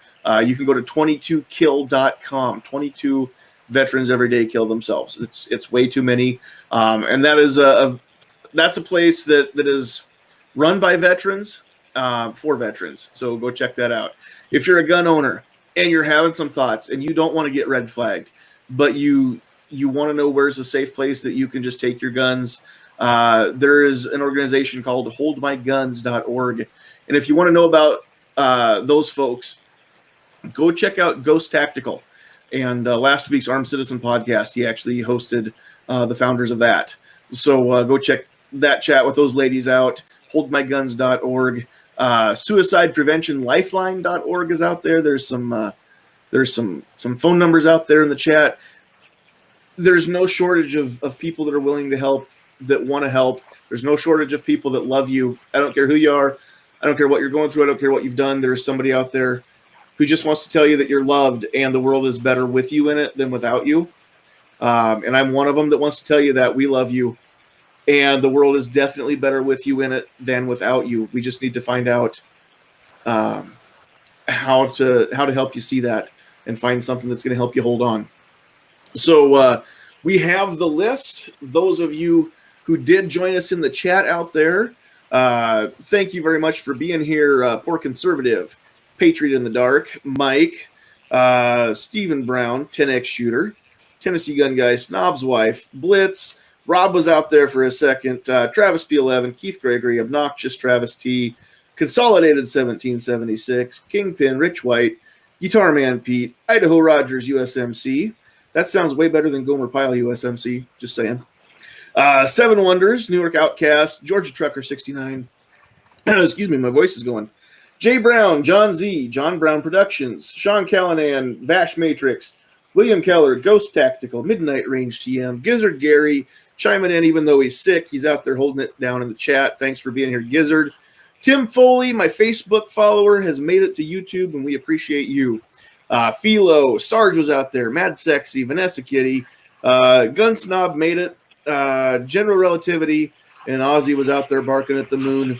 You can go to 22kill.com. 22 veterans every day kill themselves. It's way too many, and that is that's a place that is run by veterans for veterans. So go check that out. If you're a gun owner and you're having some thoughts and you don't want to get red flagged, but you want to know where's a safe place that you can just take your guns, there is an organization called holdmyguns.org. And if you want to know about those folks, go check out Ghost Tactical. And last week's Armed Citizen podcast, he actually hosted the founders of that. So go check that chat with those ladies out. Holdmyguns.org. Suicidepreventionlifeline.org is out there. There's some phone numbers out there in the chat. There's no shortage of people that are willing to help, that want to help. There's no shortage of people that love you. I don't care who you are. I don't care what you're going through. I don't care what you've done. There's somebody out there who just wants to tell you that you're loved and the world is better with you in it than without you. And I'm one of them that wants to tell you that we love you. And the world is definitely better with you in it than without you. We just need to find out how to help you see that and find something that's going to help you hold on. So we have the list. Those of you who did join us in the chat out there, thank you very much for being here. Poor Conservative, Patriot in the Dark, Mike, Stephen Brown, 10X Shooter, Tennessee Gun Guy, Snob's Wife, Blitz, Rob was out there for a second. Travis P11, Keith Gregory, Obnoxious Travis T, Consolidated 1776, Kingpin, Rich White, Guitar Man Pete, Idaho Rogers USMC. That sounds way better than Gomer Pyle USMC, just saying. Seven Wonders, Newark Outcast, Georgia Trucker 69. Excuse me, my voice is going. Jay Brown, John Z, John Brown Productions, Sean Callanan, Vash Matrix, William Keller, Ghost Tactical, Midnight Range TM, Gizzard Gary, chiming in even though he's sick. He's out there holding it down in the chat. Thanks for being here, Gizzard. Tim Foley, my Facebook follower, has made it to YouTube, and we appreciate you. Philo, Sarge was out there, Mad Sexy, Vanessa Kitty, Gun Snob made it, General Relativity, and Ozzy was out there barking at the moon.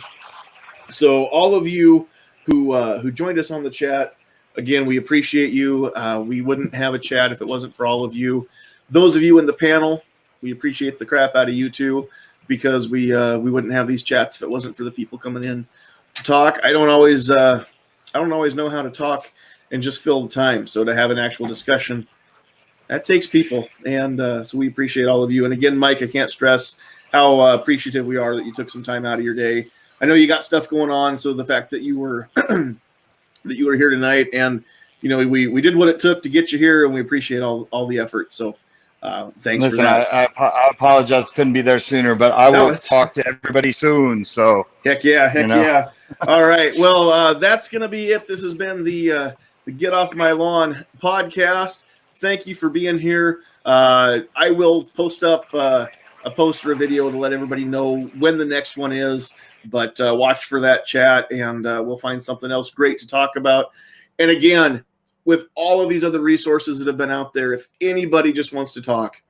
So all of you who joined us on the chat, again, we appreciate you. We wouldn't have a chat if it wasn't for all of you. Those of you in the panel, we appreciate the crap out of you too, because we wouldn't have these chats if it wasn't for the people coming in to talk. I don't always know how to talk and just fill the time. So to have an actual discussion, that takes people, and so we appreciate all of you. And again, Mike, I can't stress how appreciative we are that you took some time out of your day. I know you got stuff going on, so the fact that you were here tonight, and we did what it took to get you here, and we appreciate all the effort. So thanks. Listen, for that. I apologize, couldn't be there sooner, but I will talk to everybody soon. So heck yeah. All right, well, that's gonna be it. This has been the Get Off My Lawn podcast. Thank you for being here. I will post up a post or a video to let everybody know when the next one is. But watch for that chat, and we'll find something else great to talk about. And again, with all of these other resources that have been out there, if anybody just wants to talk,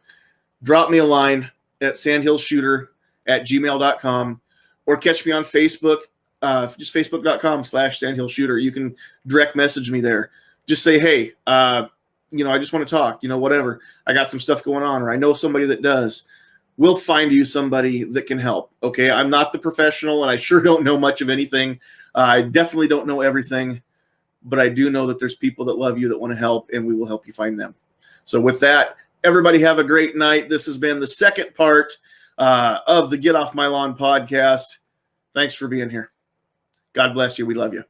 drop me a line at sandhillsshooter@gmail.com, or catch me on Facebook, just facebook.com/sandhillsshooter. You can direct message me there. Just say, hey, I just want to talk, whatever. I got some stuff going on, or I know somebody that does. We'll find you somebody that can help. Okay. I'm not the professional, and I sure don't know much of anything. I definitely don't know everything, but I do know that there's people that love you that want to help, and we will help you find them. So with that, everybody have a great night. This has been the second part of the Get Off My Lawn podcast. Thanks for being here. God bless you. We love you.